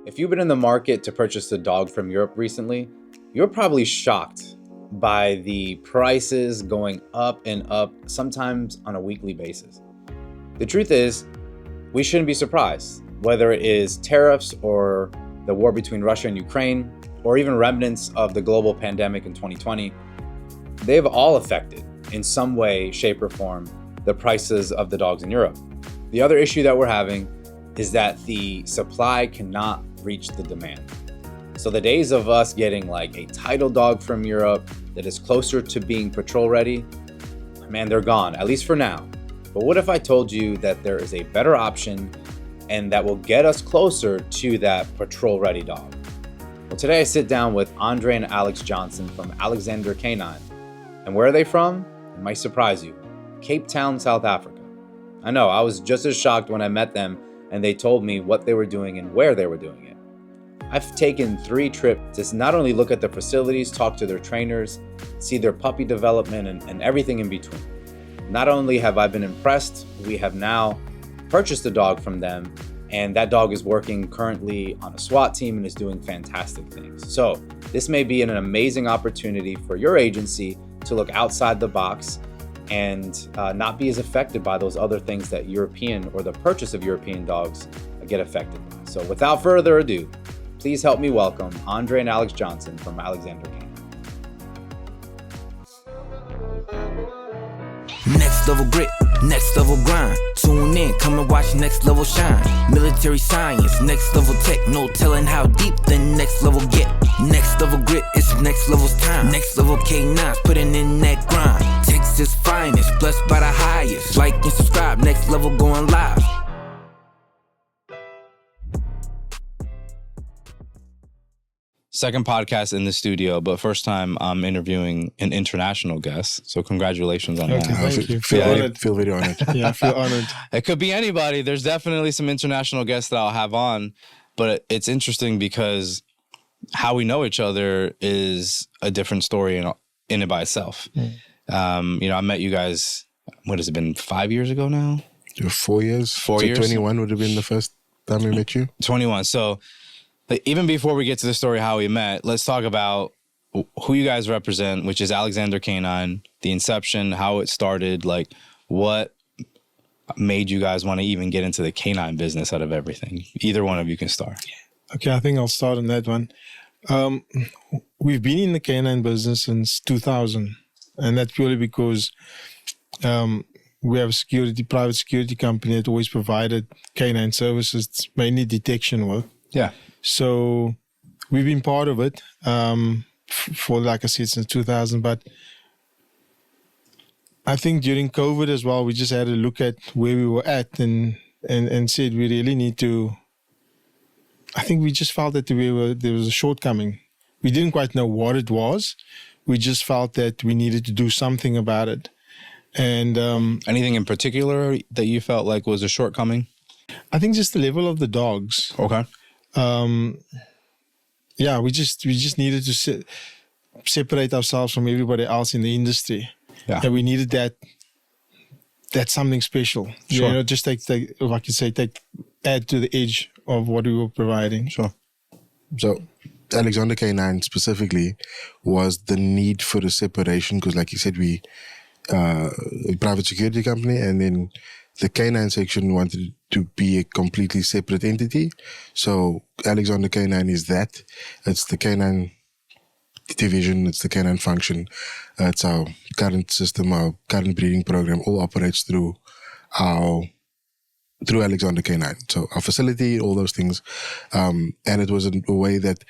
If you've been in the market to purchase a dog from Europe recently, you're probably shocked by the prices going up and up, sometimes on a weekly basis. The truth is, we shouldn't be surprised, whether it is tariffs or the war between Russia and Ukraine, or even remnants of the global pandemic in 2020. They've all affected, in some way, shape, or form, the prices of the dogs in Europe. The other issue that we're having is that the supply cannot reach the demand. So the days of us getting like a title dog from Europe that is closer to being patrol ready, man, they're gone, at least for now. But what if I told you that there is a better option and that will get us closer to that patrol ready dog? Well, today I sit down with Andre and Alex Johnson from Alexuandre K9. And where are they from? It might surprise you. Cape Town, South Africa. I know, I was just as shocked when I met them and they told me what they were doing and where they were doing it. I've taken 3 trips to not only look at the facilities, talk to their trainers, see their puppy development and everything in between. Not only have I been impressed, we have now purchased a dog from them, and that dog is working currently on a SWAT team and is doing fantastic things. So this may be an amazing opportunity for your agency to look outside the box and not be as affected by those other things that European or the purchase of European dogs get affected by. So without further ado, please help me welcome Andre and Alex Johnson from Alexuandre K9. Next level grit, next level grind. Tune in, come and watch next level shine. Military science, next level tech. No telling how deep the next level get. Next level grit, it's next level's time. Next level K9's putting in that grind. Texas finest, blessed by the highest. Like and subscribe, next level going live. Second podcast in the studio, but first time I'm interviewing an international guest. So congratulations on that. Thank you. Feel very honored. Yeah, I feel honored. It could be anybody. There's definitely some international guests that I'll have on, but it's interesting because how we know each other is a different story in and by itself. I met you guys, what has it been, 5 years ago now? 4 years. 4 years? 21 would have been the first time we met you. 21. So even before we get to the story how we met, let's talk about who you guys represent, which is Alexuandre K9, the inception, how it started, like what made you guys want to even get into the canine business out of everything. Either one of you can start. Okay, I think I'll start on that one. We've been in the canine business since 2000, and that's purely because we have a private security company that always provided canine services, mainly detection work. Yeah. So we've been part of it for, like I said, since 2000. But I think during COVID as well, we just had to look at where we were at and said we really need to. I think we just felt that there was a shortcoming. We didn't quite know what it was. We just felt that we needed to do something about it. And anything in particular that you felt like was a shortcoming? I think just the level of the dogs. Okay. We just needed to separate ourselves from everybody else in the industry. Yeah. And we needed that's something special. Sure. Just add to the edge of what we were providing. Sure. So Alexuandre K9 specifically was the need for a separation because, like you said, we a private security company, and then the canine section wanted to be a completely separate entity. So Alexuandre K9 is that. It's the canine division. It's the canine function. It's our current system, our current breeding program all operates through Alexuandre K9. So our facility, all those things. And it was a way that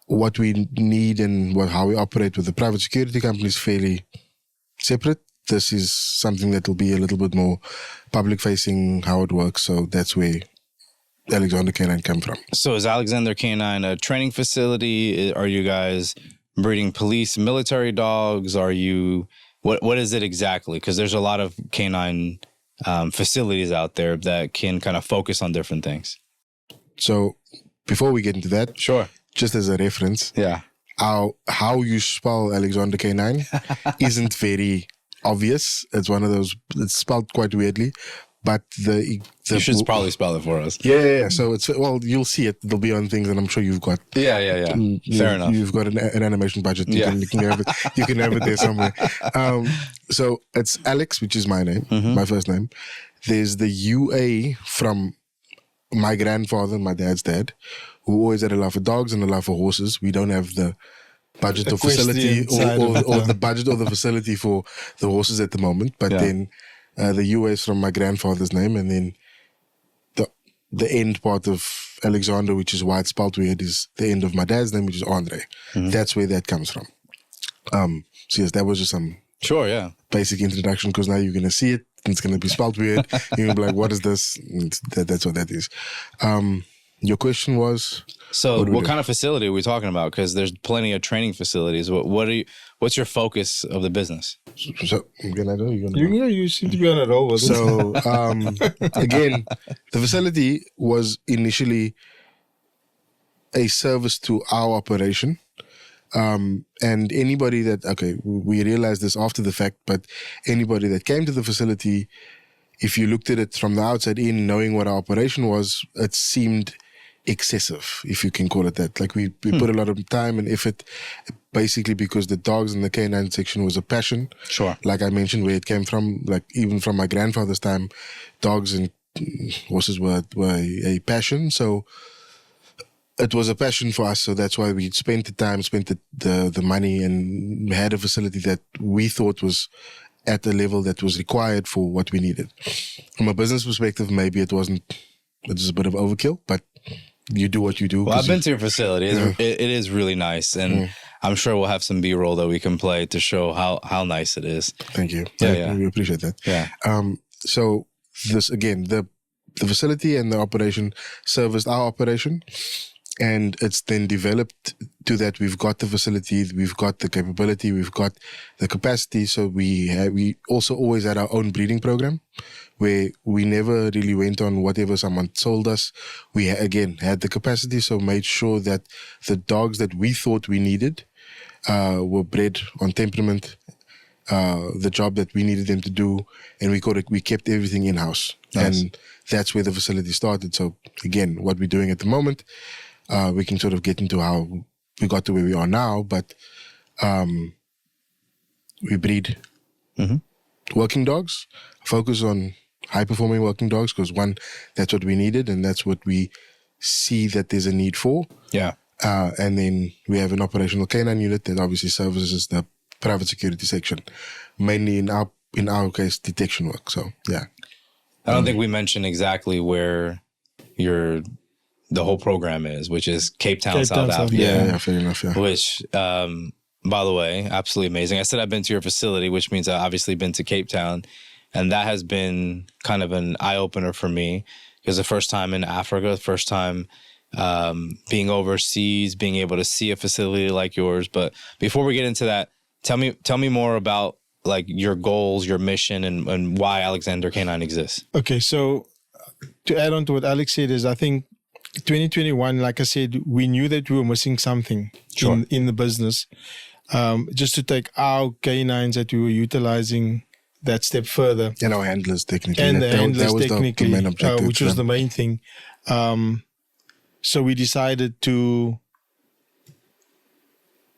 what we need and how we operate with the private security company is fairly separate. This is something that will be a little bit more public facing, how it works. So that's where Alexuandre K9 came from. So is Alexuandre K9 a training facility? Are you guys breeding police, military dogs? Are you, what is it exactly? Because there's a lot of canine facilities out there that can kind of focus on different things. So before we get into that, sure, just as a reference, yeah, how you spell Alexuandre K9 isn't very obvious. It's one of those, it's spelled quite weirdly, But the You should probably spell it for us. yeah. So it's, well, you'll see it. It'll be on things, and I'm sure you've got. Yeah. Fair enough. You've got an animation budget. You can have it. You can have it there somewhere. So it's Alex, which is my name, my first name. There's the UA from my grandfather, my dad's dad, who always had a love for dogs and a love for horses. We don't have the budget or facility or the budget or the facility for the horses at the moment. But then the UA is from my grandfather's name, and then the end part of Alexander, which is why it's spelled weird, is the end of my dad's name, which is Andre. That's where that comes from. So yes, that was just some basic introduction, because now you're going to see it and it's going to be spelled weird. You're going to be like, what is this? And that's what that is. Your question was? So what kind of facility are we talking about? Because there's plenty of training facilities. What's your focus of the business? So can I go? You seem to be on a roll. So again, the facility was initially a service to our operation. And anybody that, we realized this after the fact, but anybody that came to the facility, if you looked at it from the outside in, knowing what our operation was, it seemed excessive, if you can call it that. Like we put a lot of time and effort, basically because the dogs in the canine section was a passion. Sure. Like I mentioned, where it came from, like even from my grandfather's time, dogs and horses were a passion. So it was a passion for us. So that's why we spent the time, spent the money, and had a facility that we thought was at a level that was required for what we needed. From a business perspective, maybe it was a bit of overkill, but you do what you do. Well, I've been to your facility. It is really nice. And I'm sure we'll have some B-roll that we can play to show how nice it is. Thank you. Yeah. We appreciate that. Yeah. So this, again, the facility and the operation serviced our operation. And it's then developed to that we've got the facility, we've got the capability, we've got the capacity. So we also always had our own breeding program, where we never really went on whatever someone told us. We again had the capacity, so made sure that the dogs that we thought we needed were bred on temperament, the job that we needed them to do, and we kept everything in house. Nice. And that's where the facility started. So again, what we're doing at the moment. We can sort of get into how we got to where we are now, but we breed working dogs, focus on high-performing working dogs, because one, that's what we needed, and that's what we see that there's a need for. Yeah. And then we have an operational canine unit that obviously services the private security section, mainly in our case, detection work. So, yeah. I don't think we mentioned exactly where the whole program is, which is Cape Town, South Africa. Yeah, fair enough. Yeah. Which, by the way, absolutely amazing. I said I've been to your facility, which means I've obviously been to Cape Town. And that has been kind of an eye-opener for me, because the first time in Africa, the first time being overseas, being able to see a facility like yours. But before we get into that, tell me more about like your goals, your mission, and why Alexuandre K9 exists. Okay, so to add on to what Alex said is, I think 2021, like I said, we knew that we were missing something in the business. Just to take our canines that we were utilizing that step further. And our handlers technically. And the handlers technically, the main objective, which was the main thing. So we decided to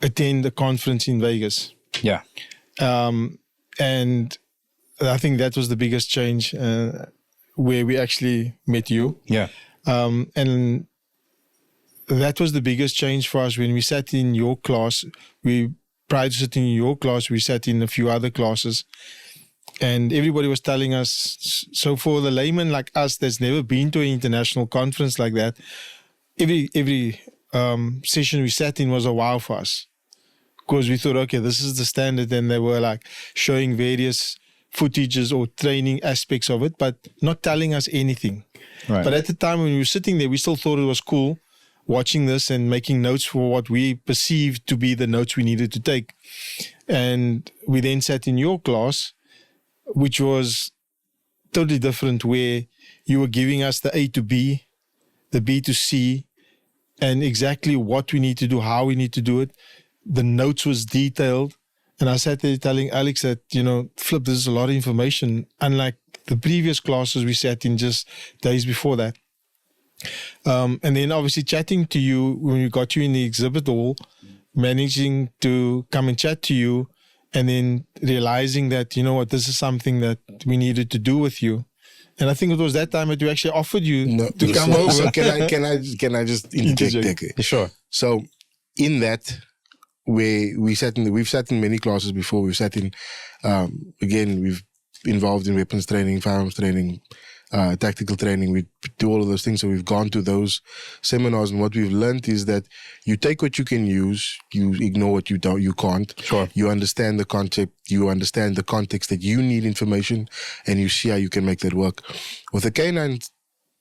attend a conference in Vegas. Yeah. And I think that was the biggest change where we actually met you. Yeah. And that was the biggest change for us when we sat in your class. Prior to sitting in your class, we sat in a few other classes, and everybody was telling us, so for the layman like us that's never been to an international conference like that, every session we sat in was a wow for us, because we thought, okay, this is the standard, and they were like showing various footages or training aspects of it, but not telling us anything. Right. But at the time when we were sitting there, we still thought it was cool watching this and making notes for what we perceived to be the notes we needed to take. And we then sat in your class, which was totally different, where you were giving us the A to B, the B to C, and exactly what we need to do, how we need to do it. The notes was detailed. And I sat there telling Alex that, Flip, this is a lot of information, unlike the previous classes we sat in just days before that. And then obviously chatting to you when we got you in the exhibit hall, managing to come and chat to you, and then realizing that, this is something that we needed to do with you. And I think it was that time that we actually offered you to come over. So can I just interject? Sure. So in that, we've sat in many classes before. We've sat in, again, we've involved in weapons training, firearms training, tactical training. We do all of those things. So we've gone to those seminars, and what we've learned is that you take what you can use, you ignore what you can't. Sure. You understand the concept, you understand the context that you need information, and you see how you can make that work. With the canine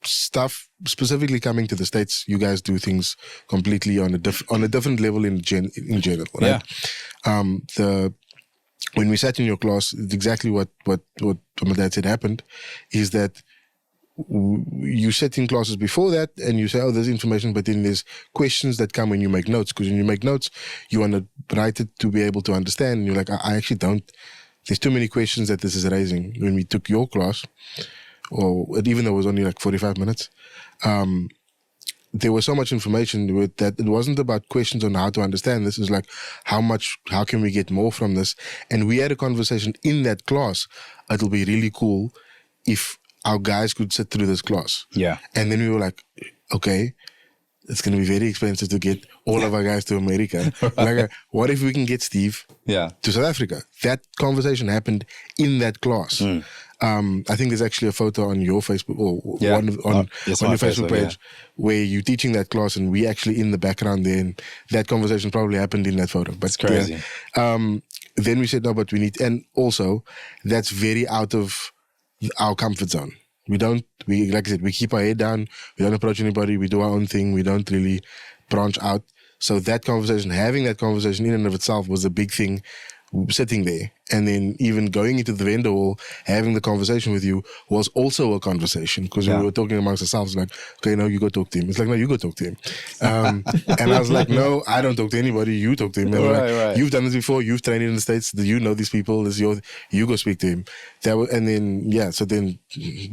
stuff, specifically coming to the States, you guys do things completely on a different level in general, right? Yeah. When we sat in your class, it's exactly what my dad said happened, is that you sit in classes before that and you say, oh, there's information, but then there's questions that come when you make notes, because when you make notes, you want to write it to be able to understand, and you're like, I actually don't. There's too many questions that this is raising. When we took your class, or even though it was only like 45 minutes, there was so much information with that. It wasn't about questions on how to understand this. It was like, how can we get more from this? And we had a conversation in that class. It'll be really cool if our guys could sit through this class. Yeah. And then we were like, okay, it's going to be very expensive to get all of our guys to America. Like, what if we can get Steve to South Africa? That conversation happened in that class. I think there's actually a photo on your Facebook or on your Facebook page where you're teaching that class, and we actually in the background there, and that conversation probably happened in that photo. But it's crazy. Then we said, no, but we need, and also that's very out of our comfort zone. Like I said, we keep our head down. We don't approach anybody. We do our own thing. We don't really branch out. So having that conversation in and of itself was a big thing, sitting there. And then even going into the vendor hall, having the conversation with you was also a conversation, because we were talking amongst ourselves like, okay, no, you go talk to him. It's like, no, you go talk to him. And I was like, no, I don't talk to anybody. You talk to him. And right. You've done this before. You've trained in the States. You know these people. You go speak to him. So then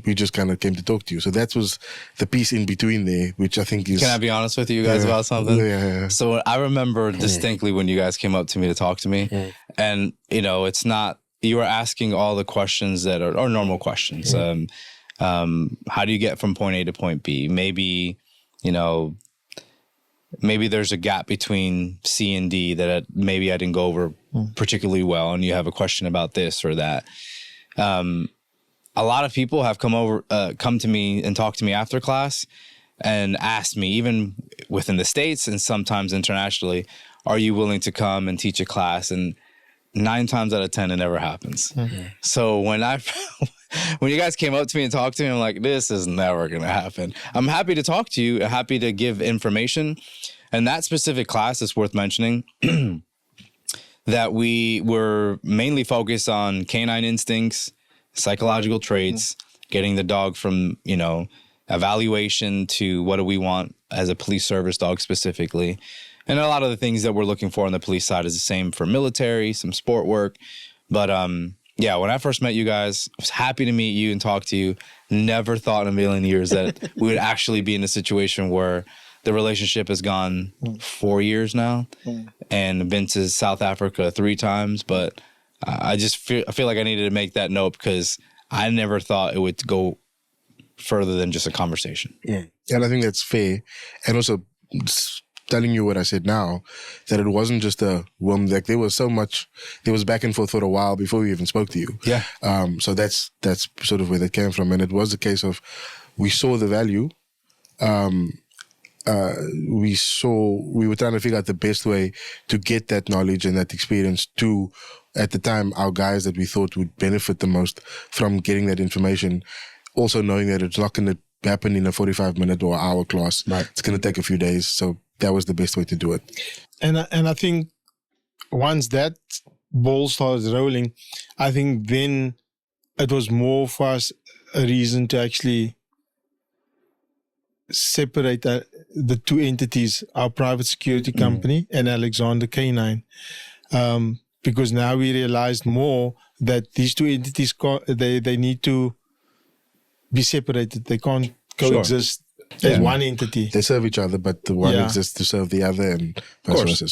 we just kind of came to talk to you. So that was the piece in between there, which I think is... Can I be honest with you guys about something? Yeah. So I remember distinctly when you guys came up to me to talk to me, and it's not, you were asking all the questions that are normal questions. How do you get from point A to point B? Maybe there's a gap between C and D that maybe I didn't go over particularly well, and you have a question about this or that. A lot of people have come to me and talked to me after class and asked me, even within the States and sometimes internationally, are you willing to come and teach a class? And 9 times out of 10, it never happens. So when you guys came up to me and talked to me, I'm like, this is never going to happen. I'm happy to talk to you, happy to give information. And that specific class is worth mentioning that we were mainly focused on canine instincts, psychological traits, getting the dog from, evaluation to what do we want as a police service dog specifically. And a lot of the things that we're looking for on the police side is the same for military, some sport work. But when I first met you guys, I was happy to meet you and talk to you. Never thought in a million years that we would actually be in a situation where the relationship has gone 4 years now, and been to South Africa 3 times. But I feel like I needed to make that note, because I never thought it would go further than just a conversation. Yeah. And I think that's fair. And also, telling you what I said now, that it wasn't just a woman, like there was back and forth for a while before we even spoke to you. Yeah. So that's sort of where that came from. And it was a case of, we saw the value. We were trying to figure out the best way to get that knowledge and that experience to, at the time, our guys that we thought would benefit the most from getting that information, also knowing that it's not going to happen in a 45-minute or hour class. Right. It's going to take a few days. So that was the best way to do it. And I think once that ball started rolling, I think then it was more for us a reason to actually separate the two entities, our private security company and Alexuandre K9. because now we realized more that these two entities, they need to be separated. They can't coexist as one entity. They serve each other, but the one exists to serve the other, and vice versa.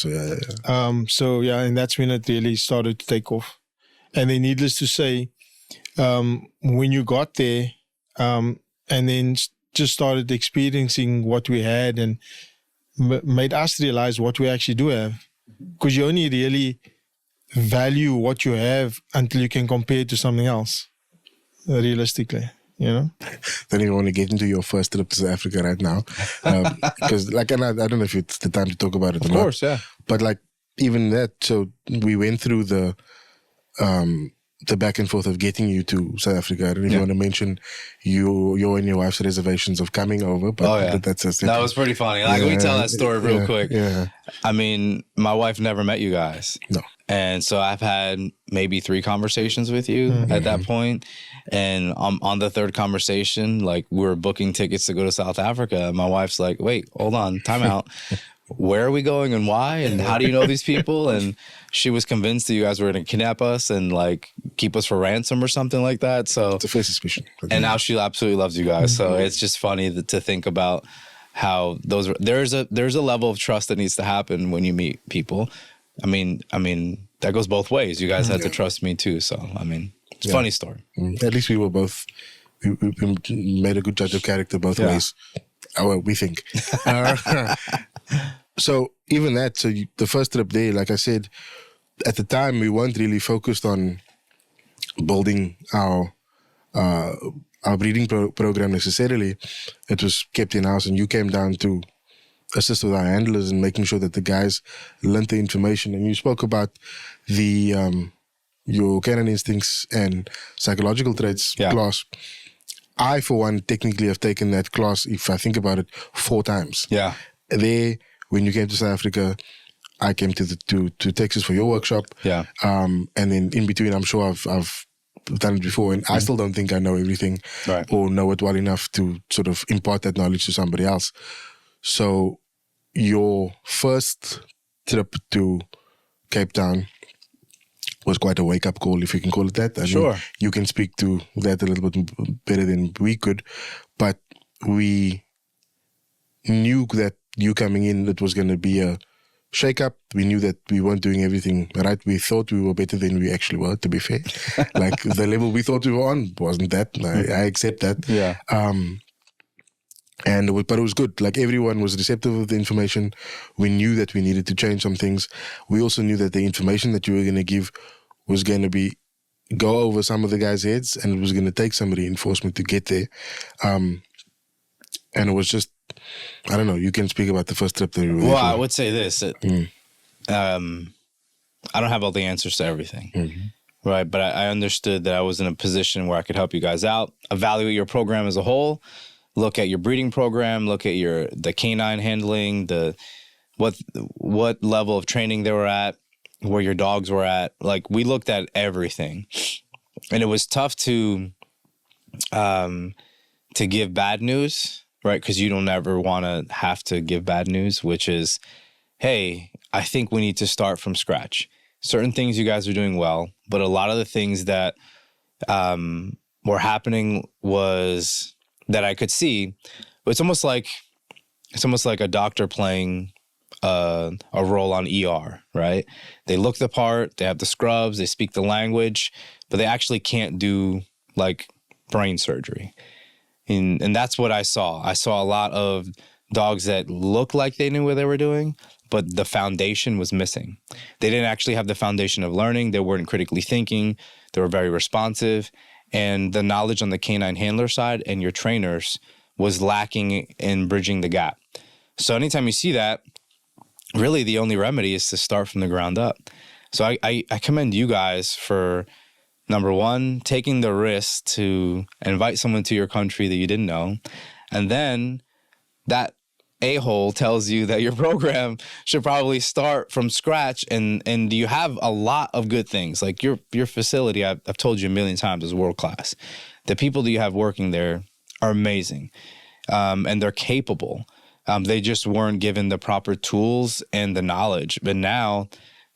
So and that's when it really started to take off. And then, needless to say, when you got there, and then just started experiencing what we had, and made us realize what we actually do have, because you only really value what you have until you can compare it to something else, realistically. Don't even want to get into your first trip to South Africa right now, because and I don't know if it's the time to talk about it. Of course, yeah. But even that, so we went through the back and forth of getting you to South Africa. I don't know if you want to mention your and your wife's reservations of coming over, but that was pretty funny. Let me tell that story real quick. Yeah. I mean, my wife never met you guys. No. And so I've had maybe 3 conversations with you at that point. And on the 3rd conversation, we were booking tickets to go to South Africa. My wife's like, wait, hold on, time out. Where are we going and why? And how do you know these people? And she was convinced that you guys were going to kidnap us and keep us for ransom or something like that. So it's a fair suspicion. And now she absolutely loves you guys. So it's just funny to think about how there's a level of trust that needs to happen when you meet people. I mean, that goes both ways. You guys had to trust me too. So, it's a funny story. At least we were both, we made a good judge of character both ways. We think. So even that, the first trip there, like I said, at the time, we weren't really focused on building our breeding program necessarily. It was kept in-house, and you came down to assist with our handlers and making sure that the guys learned the information. And you spoke about your canine instincts and psychological traits class. I, for one, technically have taken that class, if I think about it, 4 times. Yeah. There, when you came to South Africa, I came to Texas for your workshop. Yeah. And then in between, I'm sure I've done it before, and I still don't think I know everything or know it well enough to sort of impart that knowledge to somebody else. So your first trip to Cape Town was quite a wake-up call, if you can call it that. I mean, you can speak to that a little bit better than we could, but we knew that you coming in, it was going to be a shake-up. We knew that we weren't doing everything right. We thought we were better than we actually were, to be fair. The level we thought we were on wasn't that. I accept that. Yeah. But it was good. Everyone was receptive of the information. We knew that we needed to change some things. We also knew that the information that you were going to give was going to go over some of the guys' heads, and it was going to take some reinforcement to get there. And it was just, I don't know, you can speak about the first trip that you were there. I would say this. I don't have all the answers to everything. Right. But I understood that I was in a position where I could help you guys out, evaluate your program as a whole, look at your breeding program, look at the canine handling, what level of training they were at, where your dogs were at. We looked at everything, and it was tough to give bad news, right? Because you don't ever want to have to give bad news, which is, hey, I think we need to start from scratch. Certain things you guys are doing well, but a lot of the things that were happening was that I could see. It's almost like a doctor playing a role on ER, right? They look the part, they have the scrubs, they speak the language, but they actually can't do brain surgery. And that's what I saw. I saw a lot of dogs that looked like they knew what they were doing, but the foundation was missing. They didn't actually have the foundation of learning. They weren't critically thinking. They were very responsive. And the knowledge on the canine handler side and your trainers was lacking in bridging the gap. So anytime you see that, really the only remedy is to start from the ground up. So I commend you guys for, number one, taking the risk to invite someone to your country that you didn't know. And then that a-hole tells you that your program should probably start from scratch, and you have a lot of good things. Your facility, I've told you a million times, is world-class. The people that you have working there are amazing, and they're capable. They just weren't given the proper tools and the knowledge. But now,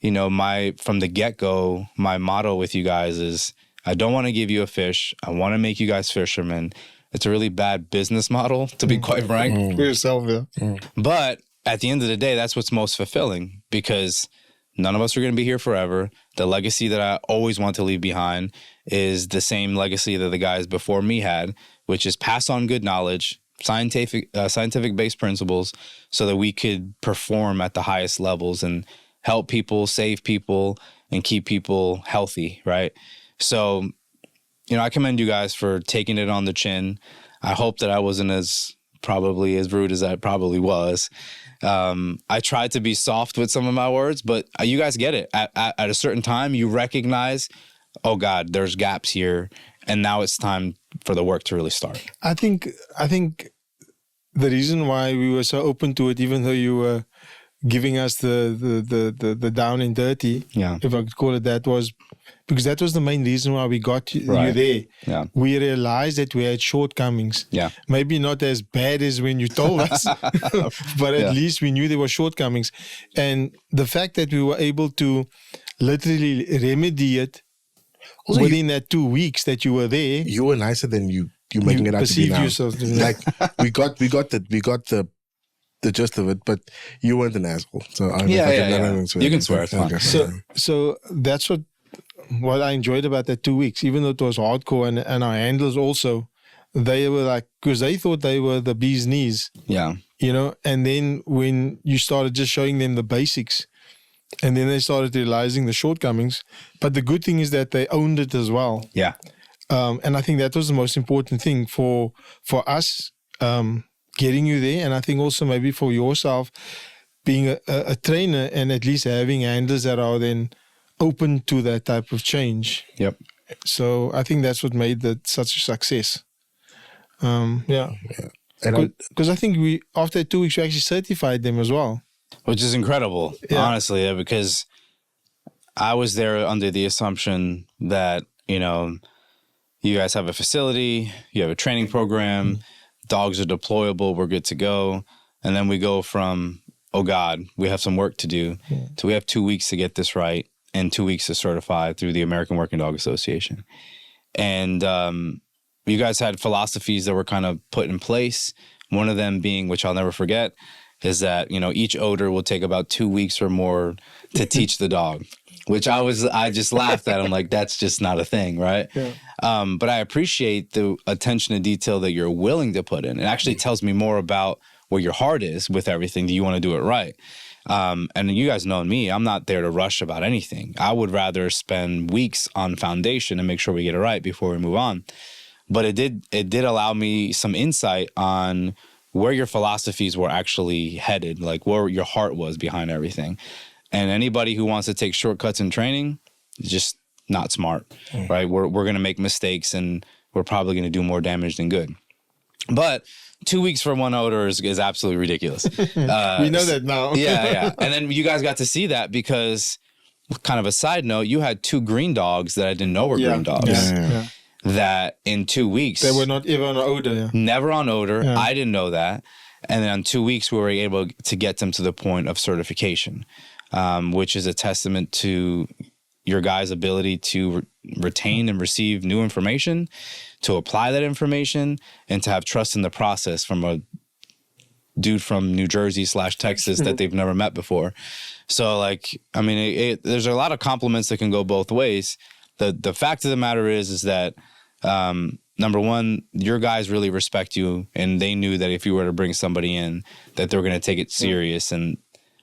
from the get-go, my motto with you guys is I don't want to give you a fish. I want to make you guys fishermen. It's a really bad business model, to be quite frank. For yourself, yeah. But at the end of the day, that's what's most fulfilling, because none of us are going to be here forever. The legacy that I always want to leave behind is the same legacy that the guys before me had, which is pass on good knowledge, scientific-based principles, so that we could perform at the highest levels and help people, save people, and keep people healthy, right? So, I commend you guys for taking it on the chin. I hope that I wasn't as rude as I probably was. I tried to be soft with some of my words, but you guys get it. At a certain time, you recognize, oh God, there's gaps here, and now it's time for the work to really start. I think the reason why we were so open to it, even though you were giving us the down and dirty, if I could call it that, was because that was the main reason why we got you there. Yeah. We realized that we had shortcomings. Yeah. Maybe not as bad as when you told us, but at least we knew there were shortcomings. And the fact that we were able to literally remedy it also, within that 2 weeks that you were there. You were nicer than you're making it out to be now. Yourself, like we got the gist of it, but you weren't an asshole. So you can swear. It's fine. So that's what I enjoyed about that 2 weeks, even though it was hardcore, and our handlers also, they were like, because they thought they were the bee's knees. Yeah. And then when you started just showing them the basics, and then they started realizing the shortcomings, but the good thing is that they owned it as well. Yeah. And I think that was the most important thing for us, getting you there, and I think also maybe for yourself being a trainer and at least having handlers that are then open to that type of change. Yep. So I think that's what made that such a success. Because I think after 2 weeks we actually certified them as well, which is incredible, honestly, because I was there under the assumption that you guys have a facility, you have a training program, dogs are deployable, we're good to go. And then we go from, oh God, we have some work to do, to we have 2 weeks to get this right and 2 weeks to certify through the American Working Dog Association. And you guys had philosophies that were kind of put in place. One of them being, which I'll never forget, is that, each odor will take about 2 weeks or more to teach the dog, which I just laughed at. I'm like, that's just not a thing, right? Yeah. But I appreciate the attention to detail that you're willing to put in. It actually tells me more about where your heart is with everything. Do you want to do it right? And you guys know me, I'm not there to rush about anything. I would rather spend weeks on foundation and make sure we get it right before we move on. But it did allow me some insight on where your philosophies were actually headed, like where your heart was behind everything. And anybody who wants to take shortcuts in training is just not smart, right? We're going to make mistakes, and we're probably going to do more damage than good. But 2 weeks for one odor is absolutely ridiculous. We know that now. Yeah. And then you guys got to see that because, kind of a side note, you had 2 green dogs that I didn't know were green dogs. Yeah. That in 2 weeks... They were not even on odor. Yeah. Never on odor. Yeah. I didn't know that. And then in 2 weeks, we were able to get them to the point of certification, which is a testament to your guys' ability to retain and receive new information, to apply that information, and to have trust in the process from a dude from New Jersey / Texas that they've never met before. So, there's a lot of compliments that can go both ways. The fact of the matter is that, number one, your guys really respect you, and they knew that if you were to bring somebody in, that they were going to take it serious. And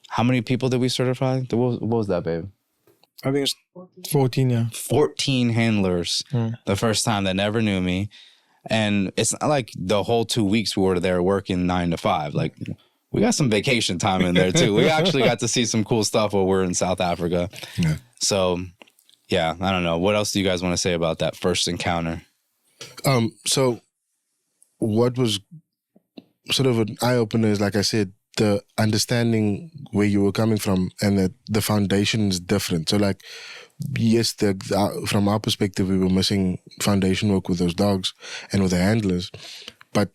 how many people did we certify? What was that, babe? I think it's 14, yeah. 14 handlers the first time that never knew me. And it's not like the whole 2 weeks we were there working 9 to 5. Like, we got some vacation time in there, too. We actually got to see some cool stuff while we're in South Africa. Yeah. So, yeah, I don't know. What else do you guys want to say about that first encounter? So what was sort of an eye-opener is, like I said, the understanding where you were coming from and that the foundation is different. So, like, yes, from our perspective, we were missing foundation work with those dogs and with the handlers. But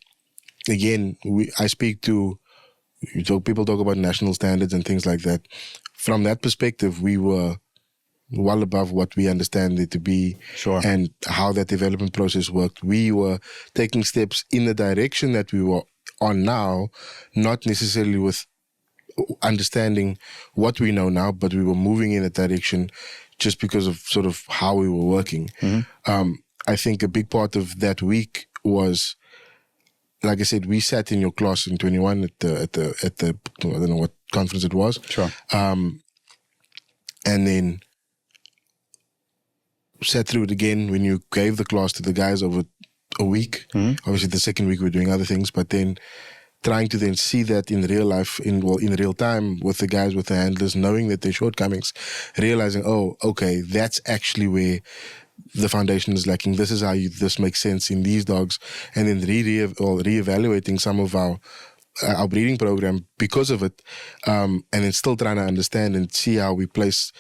again, people talk about national standards and things like that. from that perspective, we were well above what we understand it to be, Sure. and how that development process worked. We were taking steps in the direction that we were on now, not necessarily with understanding what we know now, but we were moving in that direction just because of sort of how we were working. I think a big part of that week was, like I said, we sat in your class in 21 at the I don't know what conference it was. Sure. And then sat through it again when you gave the class to the guys over a week. Obviously, the second week we were doing other things, but then trying to then see that in real life, in real time with the guys, with the handlers, knowing that their shortcomings, realizing, oh, okay, that's actually where the foundation is lacking. This is how this makes sense in these dogs, and then reevaluating some of our breeding program because of it, and then still trying to understand and see how we place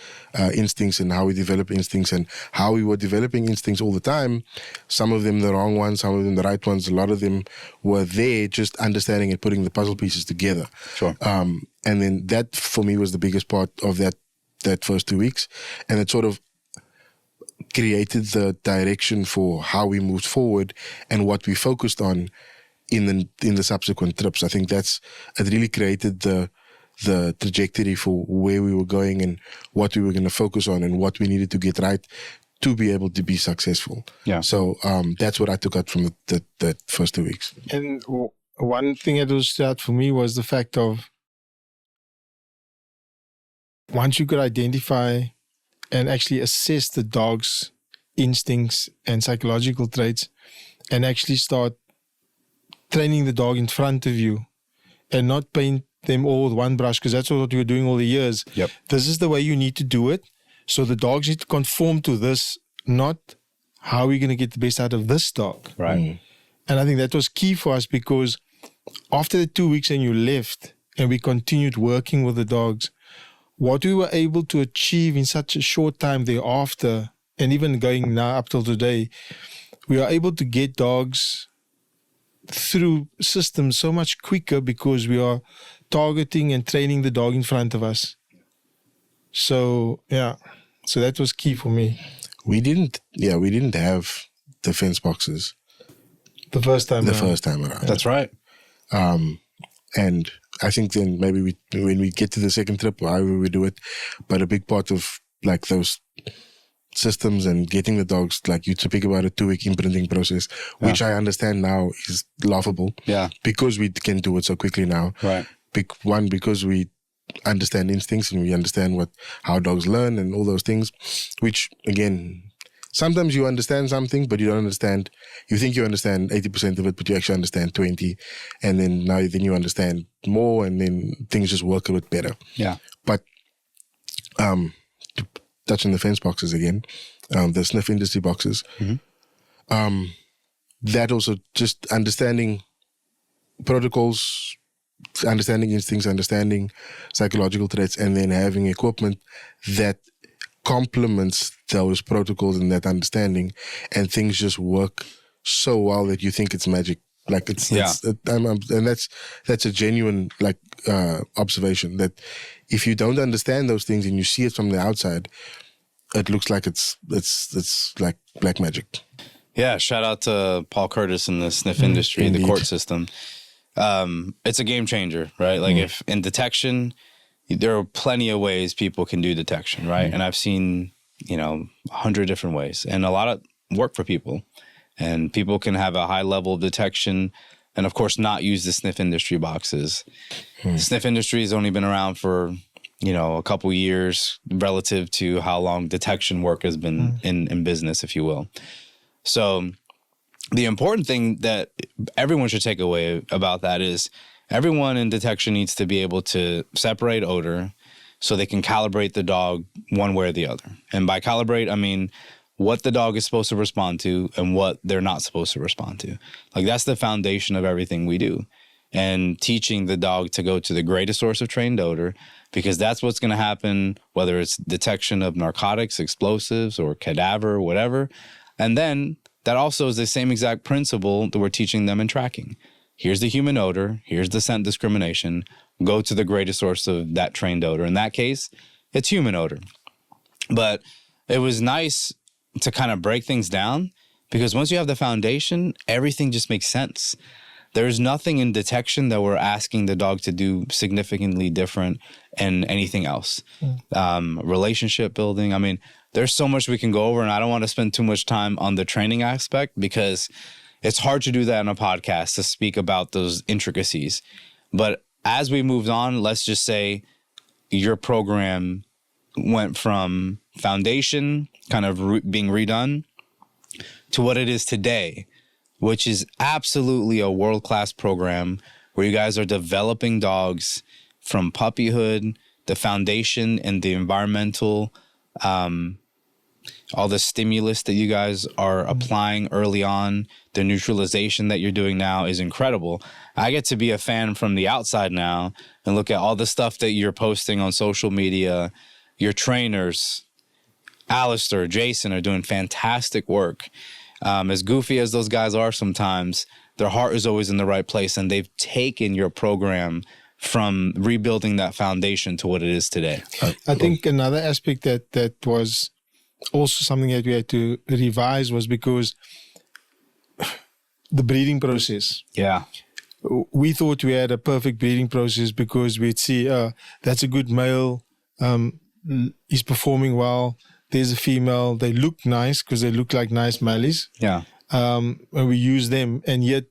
instincts and how we develop instincts and how we were developing instincts all the time. Some of them the wrong ones, some of them the right ones. A lot of them were there, just understanding and putting the puzzle pieces together. Sure. And then that for me was the biggest part of that first 2 weeks, and it sort of created the direction for how we moved forward and what we focused on in the subsequent trips. I think it really created the trajectory for where we were going and what we were going to focus on and what we needed to get right to be able to be successful. Yeah. So that's what I took out from that first 2 weeks. And one thing that was stood out for me was the fact of once you could identify and actually assess the dog's instincts and psychological traits and actually start training the dog in front of you and not paint them all with one brush, because that's what you were doing all the years. Yep. This is the way you need to do it. So the dogs need to conform to this, not how we're going to get the best out of this dog. Right. And I think that was key for us, because after the 2 weeks and you left and we continued working with the dogs, what we were able to achieve in such a short time thereafter, and even going now up till today, we are able to get dogs through systems so much quicker because we are targeting and training the dog in front of us. So, yeah. So that was key for me. We didn't have defense boxes The first time around. That's right. And I think then maybe when we get to the second trip, however we do it, but a big part of like those systems and getting the dogs, like you speak about a 2-week imprinting process, which I understand now is laughable. Yeah. Because we can do it so quickly now. Right. One, because we understand instincts and we understand how dogs learn and all those things, which again, sometimes you understand something, but you don't understand. You think you understand 80% of it, but you actually understand 20%. And then you understand more, and then things just work a bit better. Yeah. But to touch on the fence boxes again, the sniff industry boxes, that also just understanding protocols, understanding instincts, understanding psychological traits, and then having equipment that complements those protocols and that understanding, and things just work so well that you think it's magic. Like and that's a genuine observation, that if you don't understand those things and you see it from the outside, it looks like it's like black magic. Yeah, shout out to Paul Curtis in the sniff industry, Indeed. the court system. It's a game changer, right? Like if in detection, there are plenty of ways people can do detection, right? And I've seen, 100 different ways, and a lot of work for people. And people can have a high level of detection and, of course, not use the sniff industry boxes. The sniff industry has only been around for, a couple years relative to how long detection work has been in business, if you will. So the important thing that everyone should take away about that is everyone in detection needs to be able to separate odor so they can calibrate the dog one way or the other. And by calibrate, I mean what the dog is supposed to respond to and what they're not supposed to respond to. Like, that's the foundation of everything we do. And teaching the dog to go to the greatest source of trained odor, because that's what's going to happen, whether it's detection of narcotics, explosives, or cadaver, whatever. And then that also is the same exact principle that we're teaching them in tracking. Here's the human odor. Here's the scent discrimination. go to the greatest source of that trained odor. In that case, it's human odor. But it was nice to kind of break things down, because once you have the foundation, everything just makes sense. There's nothing in detection that we're asking the dog to do significantly different than anything else. Relationship building. I mean, there's so much we can go over, and I don't want to spend too much time on the training aspect, because it's hard to do that in a podcast, to speak about those intricacies. But as we moved on, let's just say your program went from foundation, kind of being redone, to what it is today, which is absolutely a world-class program where you guys are developing dogs from puppyhood, the foundation and the environmental, all the stimulus that you guys are applying early on, the neutralization that you're doing now is incredible. I get to be a fan from the outside now and look at all the stuff that you're posting on social media. Your trainers, Alastair, Jason, are doing fantastic work. As goofy as those guys are sometimes, their heart is always in the right place, and they've taken your program from rebuilding that foundation to what it is today. I think another aspect that was also something that we had to revise was because the breeding process. Yeah. We thought we had a perfect breeding process because we'd see, that's a good male, he's performing well. There's a female. They look nice because they look like nice males. Yeah. And we use them. And yet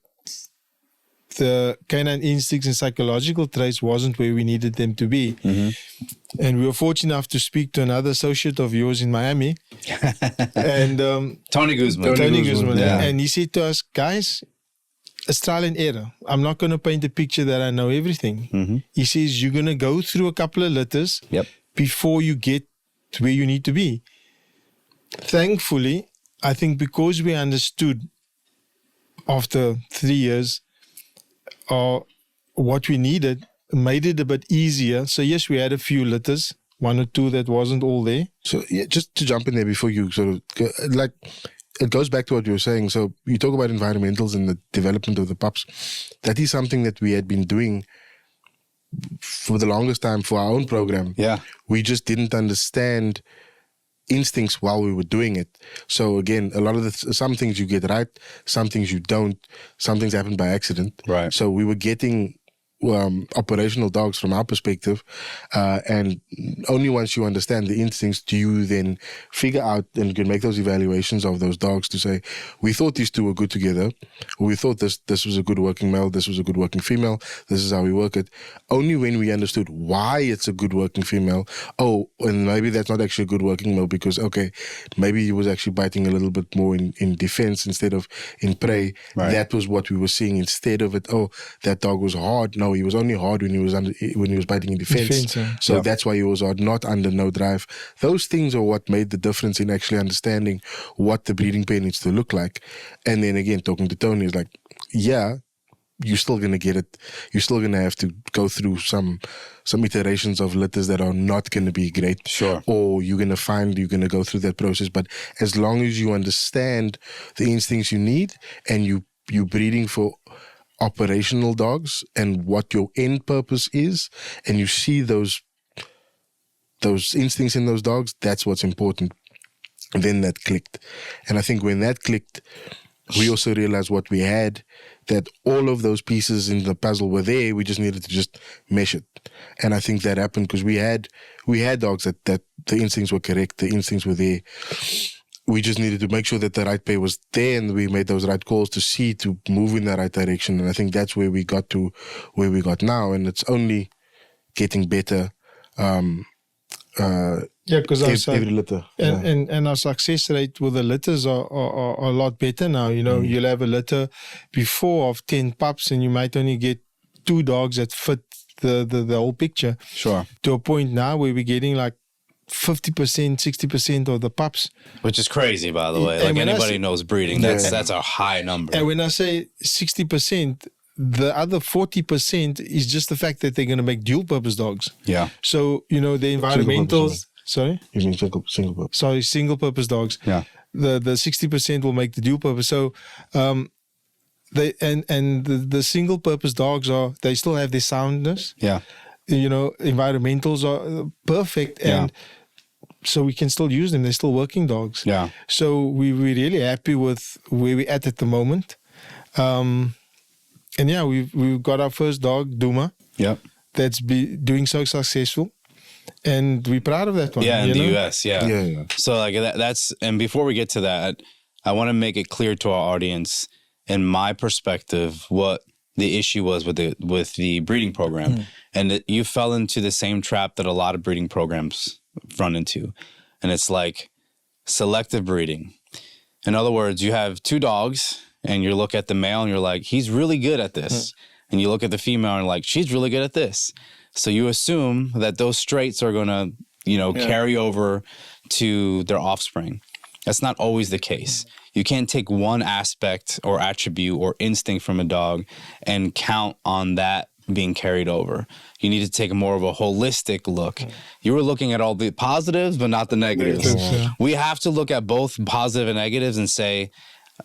the canine instincts and psychological traits wasn't where we needed them to be. Mm-hmm. And we were fortunate enough to speak to another associate of yours in Miami. And Tony Guzman. Tony Guzman. Yeah. And he said to us, guys, it's trial and error. I'm not going to paint a picture that I know everything. Mm-hmm. He says, you're going to go through a couple of litters before you get to where you need to be. Thankfully, I think because we understood after 3 years what we needed, made it a bit easier. So yes, we had a few litters, one or two that wasn't all there. So yeah, just to jump in there before you sort of go, like, it goes back to what you were saying. So you talk about environmentals and the development of the pups. That is something that we had been doing for the longest time for our own program. Yeah. We just didn't understand instincts while we were doing it. So again, a lot of some things you get right, some things you don't, some things happen by accident. Right. So we were getting operational dogs from our perspective, and only once you understand the instincts do you then figure out and can make those evaluations of those dogs to say, we thought these two were good together, or we thought this was a good working male, this was a good working female, this is how we work it. Only when we understood why it's a good working female, and maybe that's not actually a good working male because, okay, maybe he was actually biting a little bit more in defense instead of in prey. Right. That was what we were seeing instead of it, that dog was hard. No, he was only hard when he was biting in defense. So that's why he was hard, not under no drive. Those things are what made the difference in actually understanding what the breeding pair needs to look like. And then again, talking to Tony is like, yeah, you're still gonna get it. You're still gonna have to go through some iterations of litters that are not gonna be great. Sure. Or you're gonna go through that process. But as long as you understand the instincts you need and you're breeding for operational dogs and what your end purpose is, and you see those instincts in those dogs, that's what's important. And then that clicked. And I think when that clicked, we also realized what we had, that all of those pieces in the puzzle were there. We just needed to just mesh it. And I think that happened because we had dogs that the instincts were correct, the instincts were there. We just needed to make sure that the right pair was there, and we made those right calls to move in the right direction. And I think that's where we got to where we got now. And it's only getting better. Because every litter. And our success rate with the litters are a lot better now. You know, you'll have a litter before of 10 pups and you might only get 2 dogs that fit the whole picture. Sure. To a point now where we're getting like 50%, 60% of the pups. Which is crazy, by the way. Like anybody knows breeding. That's a high number. And when I say 60%, the other 40% is just the fact that they're going to make dual purpose dogs. Yeah. So, you know, the environmental... Sorry? You mean single purpose? Sorry, single purpose dogs. Yeah. The 60% will make the dual purpose. So the single purpose dogs they still have their soundness. Yeah. Environmentals are perfect, and so we can still use them. They're still working dogs. Yeah. So we're really happy with where we're at the moment. And yeah, we've got our first dog, Duma. Yep. That's doing so successful, and we're proud of that one. Yeah, in the US. Yeah. Yeah. So like that's, and before we get to that, I want to make it clear to our audience, in my perspective, what the issue was with the breeding program, and that you fell into the same trap that a lot of breeding programs run into, and it's like selective breeding. In other words, you have two dogs, and you look at the male, and you're like, he's really good at this. And you look at the female and like, she's really good at this. So you assume that those traits are going to, carry over to their offspring. That's not always the case. You can't take one aspect or attribute or instinct from a dog and count on that being carried over. You need to take more of a holistic look. You were looking at all the positives, but not the negatives. We have to look at both positive and negatives and say,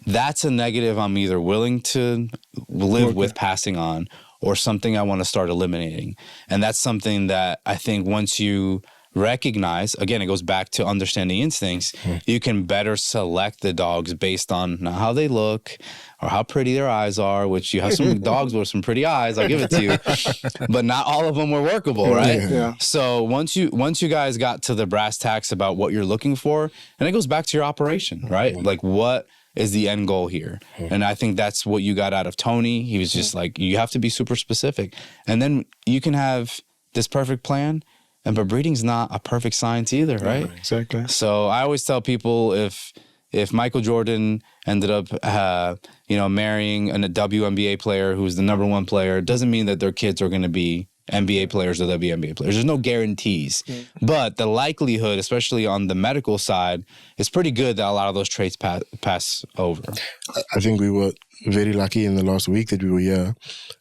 that's a negative I'm either willing to live with passing on, or something I want to start eliminating. And that's something that I think once you recognize, again, it goes back to understanding instincts, you can better select the dogs based on not how they look or how pretty their eyes are, which you have some dogs with some pretty eyes, I'll give it to you, but not all of them were workable, right? Yeah. So once you guys got to the brass tacks about what you're looking for, and it goes back to your operation, right? Like, what is the end goal here? And I think that's what you got out of Tony. He was just like, you have to be super specific. And then you can have this perfect plan, but breeding's not a perfect science either, right? Exactly. So I always tell people, if Michael Jordan ended up, marrying a WNBA player who's the number one player, it doesn't mean that their kids are going to be NBA players or WNBA players. There's no guarantees. But the likelihood, especially on the medical side, is pretty good that a lot of those traits pass over. I think we were very lucky in the last week that we were here.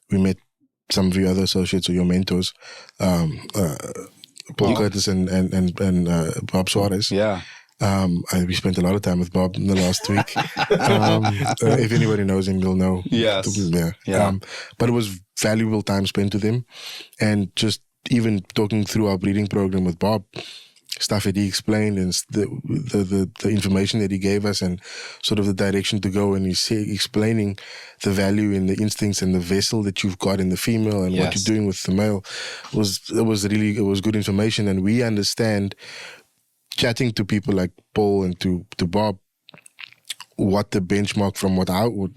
We met some of your other associates or your mentors, Paul Curtis and Bob Suarez. Yeah. We spent a lot of time with Bob in the last week. If anybody knows him, they'll know. Yes. Yeah. But it was valuable time spent with him. And just even talking through our breeding program with Bob, stuff that he explained and the information that he gave us and sort of the direction to go, and he's explaining the value in the instincts and the vessel that you've got in the female and what you're doing with the male was good information. And we understand, chatting to people like Paul and to Bob, what the benchmark from what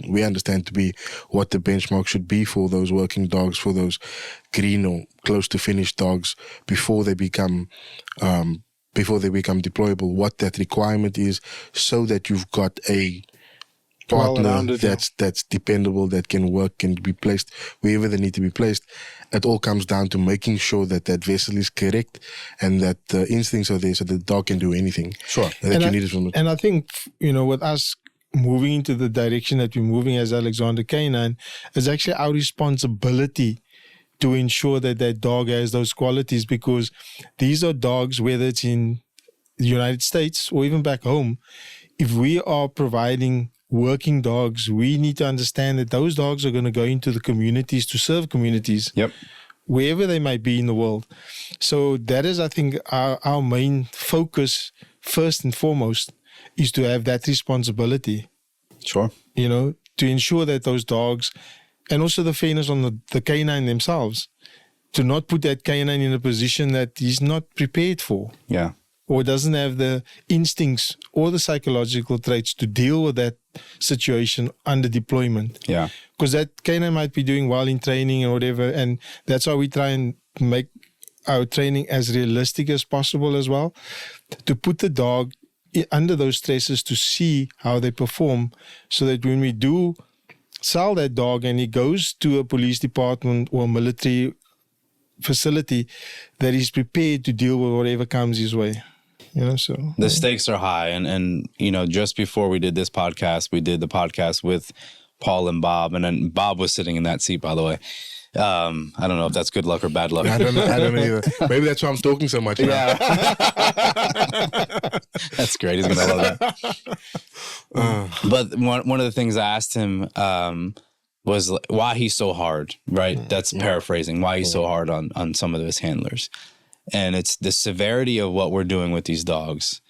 we understand to be what the benchmark should be for those working dogs, for those green or close to finished dogs before they become deployable, what that requirement is, so that you've got a partner that's dependable, that can work, can be placed wherever they need to be placed. It all comes down to making sure that vessel is correct and that the instincts are there so the dog can do anything. Sure. And I think, with us moving into the direction that we're moving as Alexuandre K9, it's actually our responsibility to ensure that that dog has those qualities, because these are dogs, whether it's in the United States or even back home, if we are providing working dogs, we need to understand that those dogs are going to go into the communities to serve communities, wherever they might be in the world. So that is, I think, our main focus, first and foremost, is to have that responsibility. Sure. To ensure that those dogs, and also the fairness on the canine themselves, to not put that canine in a position that he's not prepared for. Yeah. Or doesn't have the instincts or the psychological traits to deal with that situation under deployment. Yeah. Because that canine might be doing well in training or whatever, and that's why we try and make our training as realistic as possible as well, to put the dog under those stresses to see how they perform, so that when we do sell that dog and he goes to a police department or a military facility, that he's prepared to deal with whatever comes his way. So the stakes are high, and just before we did this podcast, we did the podcast with Paul and Bob, and then Bob was sitting in that seat, by the way. I don't know if that's good luck or bad luck. I don't know either. Maybe that's why I'm talking so much now. Yeah. That's great. He's gonna love that. But one of the things I asked him, was why he's so hard, right? That's paraphrasing, why he's so hard on some of his handlers. And it's the severity of what we're doing with these dogs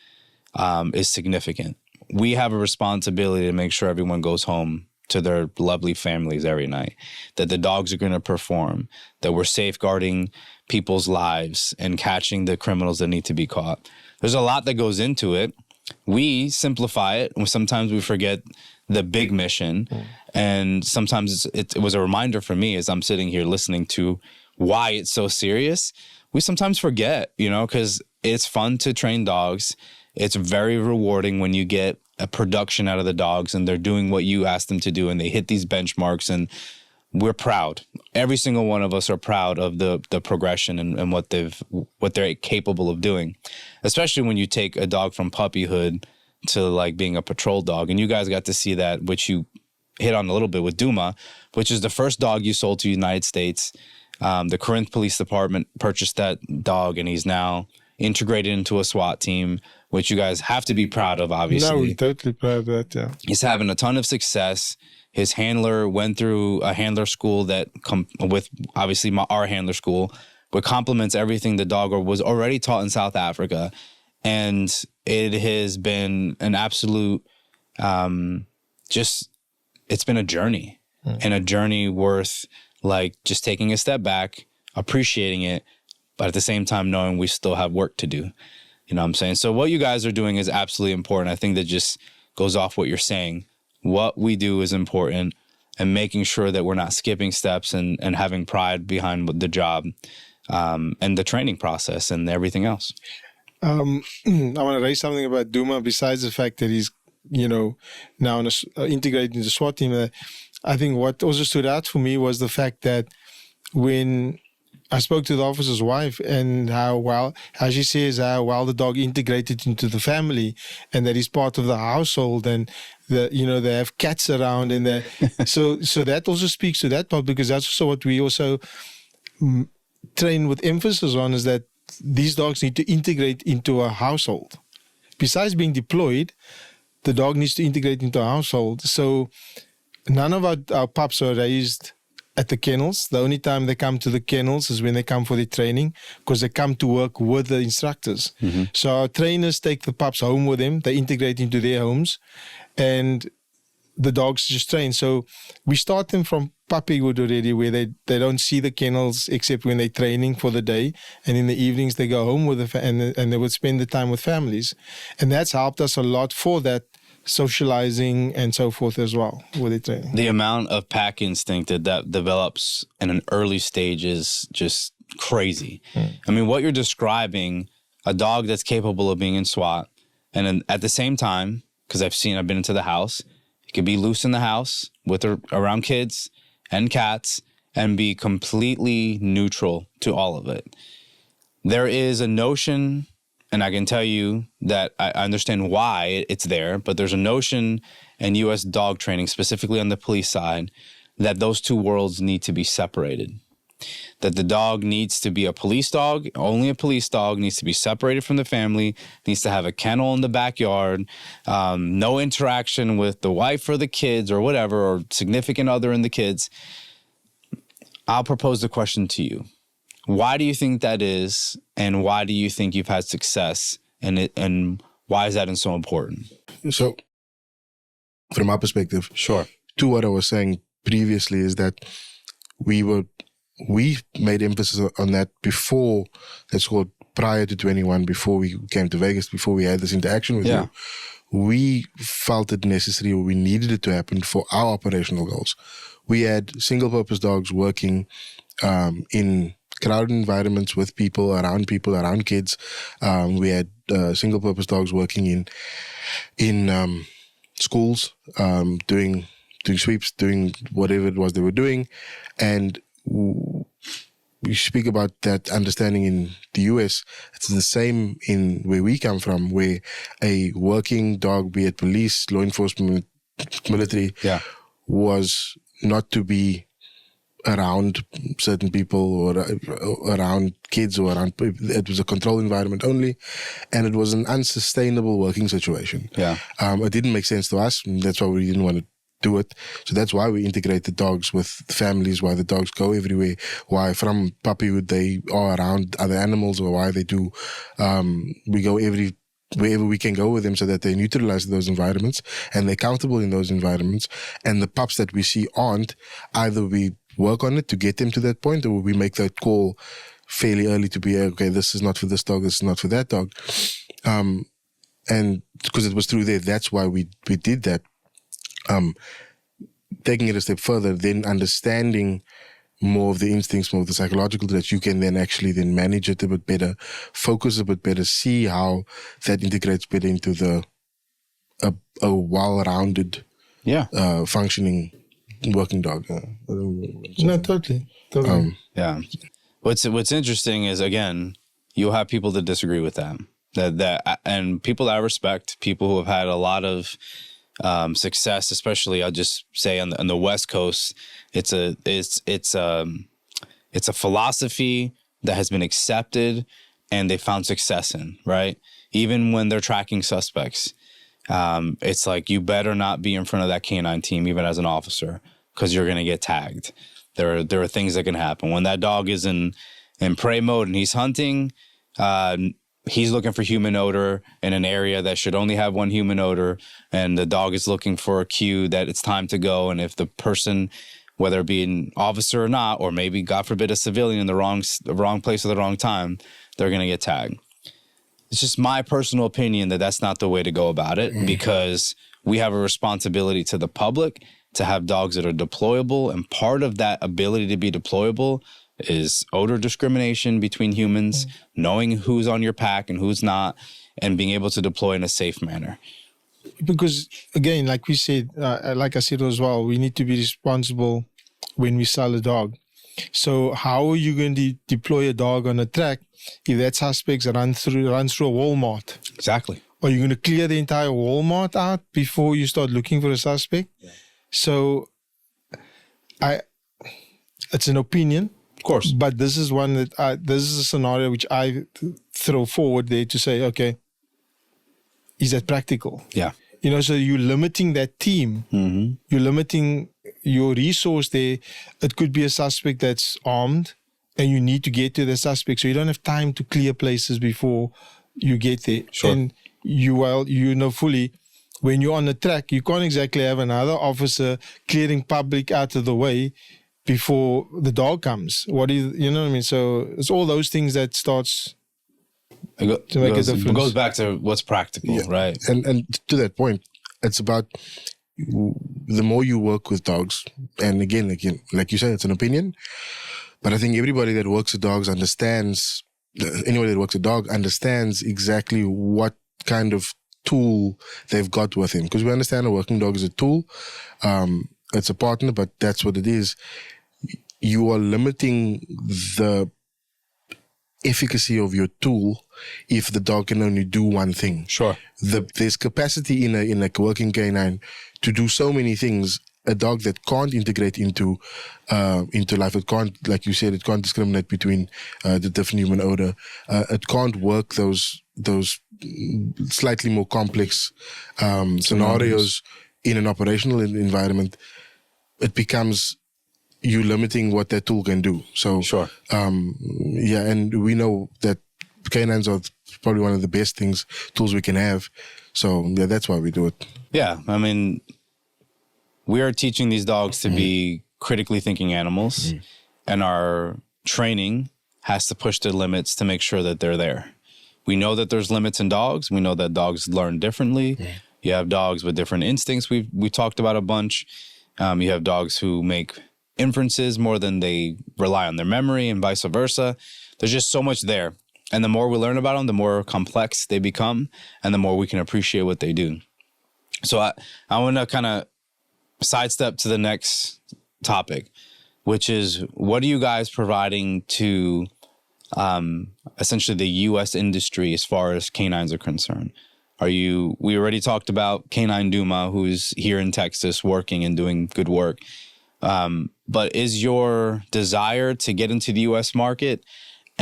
is significant. We have a responsibility to make sure everyone goes home to their lovely families every night, that the dogs are going to perform, that we're safeguarding people's lives and catching the criminals that need to be caught. There's a lot that goes into it. We simplify it, and sometimes we forget the big mission. And sometimes it was a reminder for me as I'm sitting here listening to why it's so serious. We sometimes forget, because it's fun to train dogs. It's very rewarding when you get a production out of the dogs and they're doing what you asked them to do and they hit these benchmarks, and we're proud. Every single one of us are proud of the progression and what they're capable of doing, especially when you take a dog from puppyhood to like being a patrol dog. And you guys got to see that, which you hit on a little bit with Duma, which is the first dog you sold to the United States. The Corinth Police Department purchased that dog, and he's now integrated into a SWAT team, which you guys have to be proud of, obviously. No, we're totally proud of that, yeah. He's having a ton of success. His handler went through a handler school that, with obviously our handler school, which complements everything the dog was already taught in South Africa. And it has been an absolute, it's been a journey, and a journey worth like just taking a step back, appreciating it, but at the same time knowing we still have work to do. You know what I'm saying? So what you guys are doing is absolutely important. I think that just goes off what you're saying. What we do is important, and making sure that we're not skipping steps and having pride behind the job and the training process and everything else. I want to raise something about Duma besides the fact that he's, now integrated into the SWAT team. I think what also stood out for me was the fact that when I spoke to the officer's wife and how she says how well the dog integrated into the family and that he's part of the household, and they have cats around, and so that also speaks to that part, because that's also what we also train with emphasis on, is that these dogs need to integrate into a household. Besides being deployed, the dog needs to integrate into a household. So none of our pups are raised at the kennels. The only time they come to the kennels is when they come for their training, because they come to work with the instructors. Mm-hmm. So our trainers take the pups home with them. They integrate into their homes, and the dogs just train. So we start them from puppyhood already, where they don't see the kennels except when they're training for the day, and in the evenings they go home with and they would spend the time with families, and that's helped us a lot for that socializing and so forth as well with the training. The amount of pack instinct that develops in an early stage is just crazy. I mean, what you're describing, a dog that's capable of being in SWAT, and then at the same time, because I've been into the house, it could be loose in the house with around kids and cats and be completely neutral to all of it. There is a notion, and I can tell you that I understand why it's there, but there's a notion in U.S. dog training, specifically on the police side, that those two worlds need to be separated. That the dog needs to be a police dog, only a police dog, needs to be separated from the family, needs to have a kennel in the backyard, no interaction with the wife or the kids or whatever, or significant other in the kids. I'll propose the question to you. Why do you think that is, and why do you think you've had success, and why is that so important? So, from our perspective, sure. To what I was saying previously is that we made emphasis on that before, let's call it prior to 21, before we came to Vegas, before we had this interaction with you. We felt it necessary, or we needed it to happen for our operational goals. We had single-purpose dogs working in crowded environments with people, around kids. We had single-purpose dogs working in schools, doing sweeps, doing whatever it was they were doing. And we speak about that understanding in the US. It's the same in where we come from, where a working dog, be it police, law enforcement, military, was not to be around certain people or around kids or around, it was a controlled environment only, and it was an unsustainable working situation. It didn't make sense to us, and that's why we didn't want to do it. So that's why we integrate the dogs with families, why the dogs go everywhere, why from puppyhood they are around other animals, or why they do. We go wherever we can go with them so that they neutralize those environments and they're comfortable in those environments. And the pups that we see aren't, either we work on it to get them to that point, or we make that call fairly early to be, okay, this is not for this dog, this is not for that dog. And because it was through there, that's why we did that. Taking it a step further, then understanding more of the instincts, more of the psychological, that you can then actually then manage it a bit better, focus a bit better, see how that integrates better into a well-rounded, functioning working dog. No, totally. Yeah. What's interesting is, again, you'll have people that disagree with that. That and people that I respect, people who have had a lot of success, especially I'll just say on the West Coast. It's a philosophy that has been accepted and they found success in, right? Even when they're tracking suspects, it's like, you better not be in front of that canine team, even as an officer, because you're gonna get tagged. There are things that can happen when that dog is in prey mode and he's hunting. He's looking for human odor in an area that should only have one human odor, and the dog is looking for a cue that it's time to go. And if the person, whether it be an officer or not, or maybe, God forbid, a civilian in the wrong place at the wrong time, they're going to get tagged. It's just my personal opinion that that's not the way to go about it, because we have a responsibility to the public to have dogs that are deployable. And part of that ability to be deployable is odor discrimination between humans, knowing who's on your pack and who's not, and being able to deploy in a safe manner. Because, again, like we said, like I said as well, we need to be responsible when we sell a dog. So how are you going to deploy a dog on a track if that suspect runs through a Walmart? Exactly. Are you going to clear the entire Walmart out before you start looking for a suspect? Yeah. So it's an opinion. Of course. But this is one that this is a scenario which I throw forward there to say, okay, is that practical? Yeah. So you're limiting that team. Mm-hmm. You're limiting your resource there. It could be a suspect that's armed and you need to get to the suspect. So you don't have time to clear places before you get there. Sure. And you know fully, when you're on the track, you can't exactly have another officer clearing public out of the way before the dog comes. You know what I mean? So it's all those things that starts to make a difference. It goes back to what's practical, right? And to that point, it's about the more you work with dogs, and again, like you said, it's an opinion, but I think everybody that works with dogs understands, anybody that works with a dog understands exactly what kind of tool they've got with him. Because we understand a working dog is a tool. It's a partner, but that's what it is. You are limiting the efficacy of your tool if the dog can only do one thing. Sure. There's capacity in a working canine to do so many things. A dog that can't integrate into life, it can't, like you said, it can't discriminate between the different human odor. It can't work those slightly more complex scenarios in an operational environment. It becomes you limiting what that tool can do. So, sure. And we know that canines are probably one of the best tools we can have. So, yeah, that's why we do it. Yeah, I mean, we are teaching these dogs to be critically thinking animals, and our training has to push the limits to make sure that they're there. We know that there's limits in dogs. We know that dogs learn differently. You have dogs with different instincts. We talked about a bunch. You have dogs who make inferences more than they rely on their memory, and vice versa. There's just so much there. And the more we learn about them, the more complex they become, and the more we can appreciate what they do. So I want to kind of sidestep to the next topic, which is, what are you guys providing to essentially the U.S. industry as far as canines are concerned? We already talked about Canine Duma, who's here in Texas working and doing good work. But is your desire to get into the U.S. market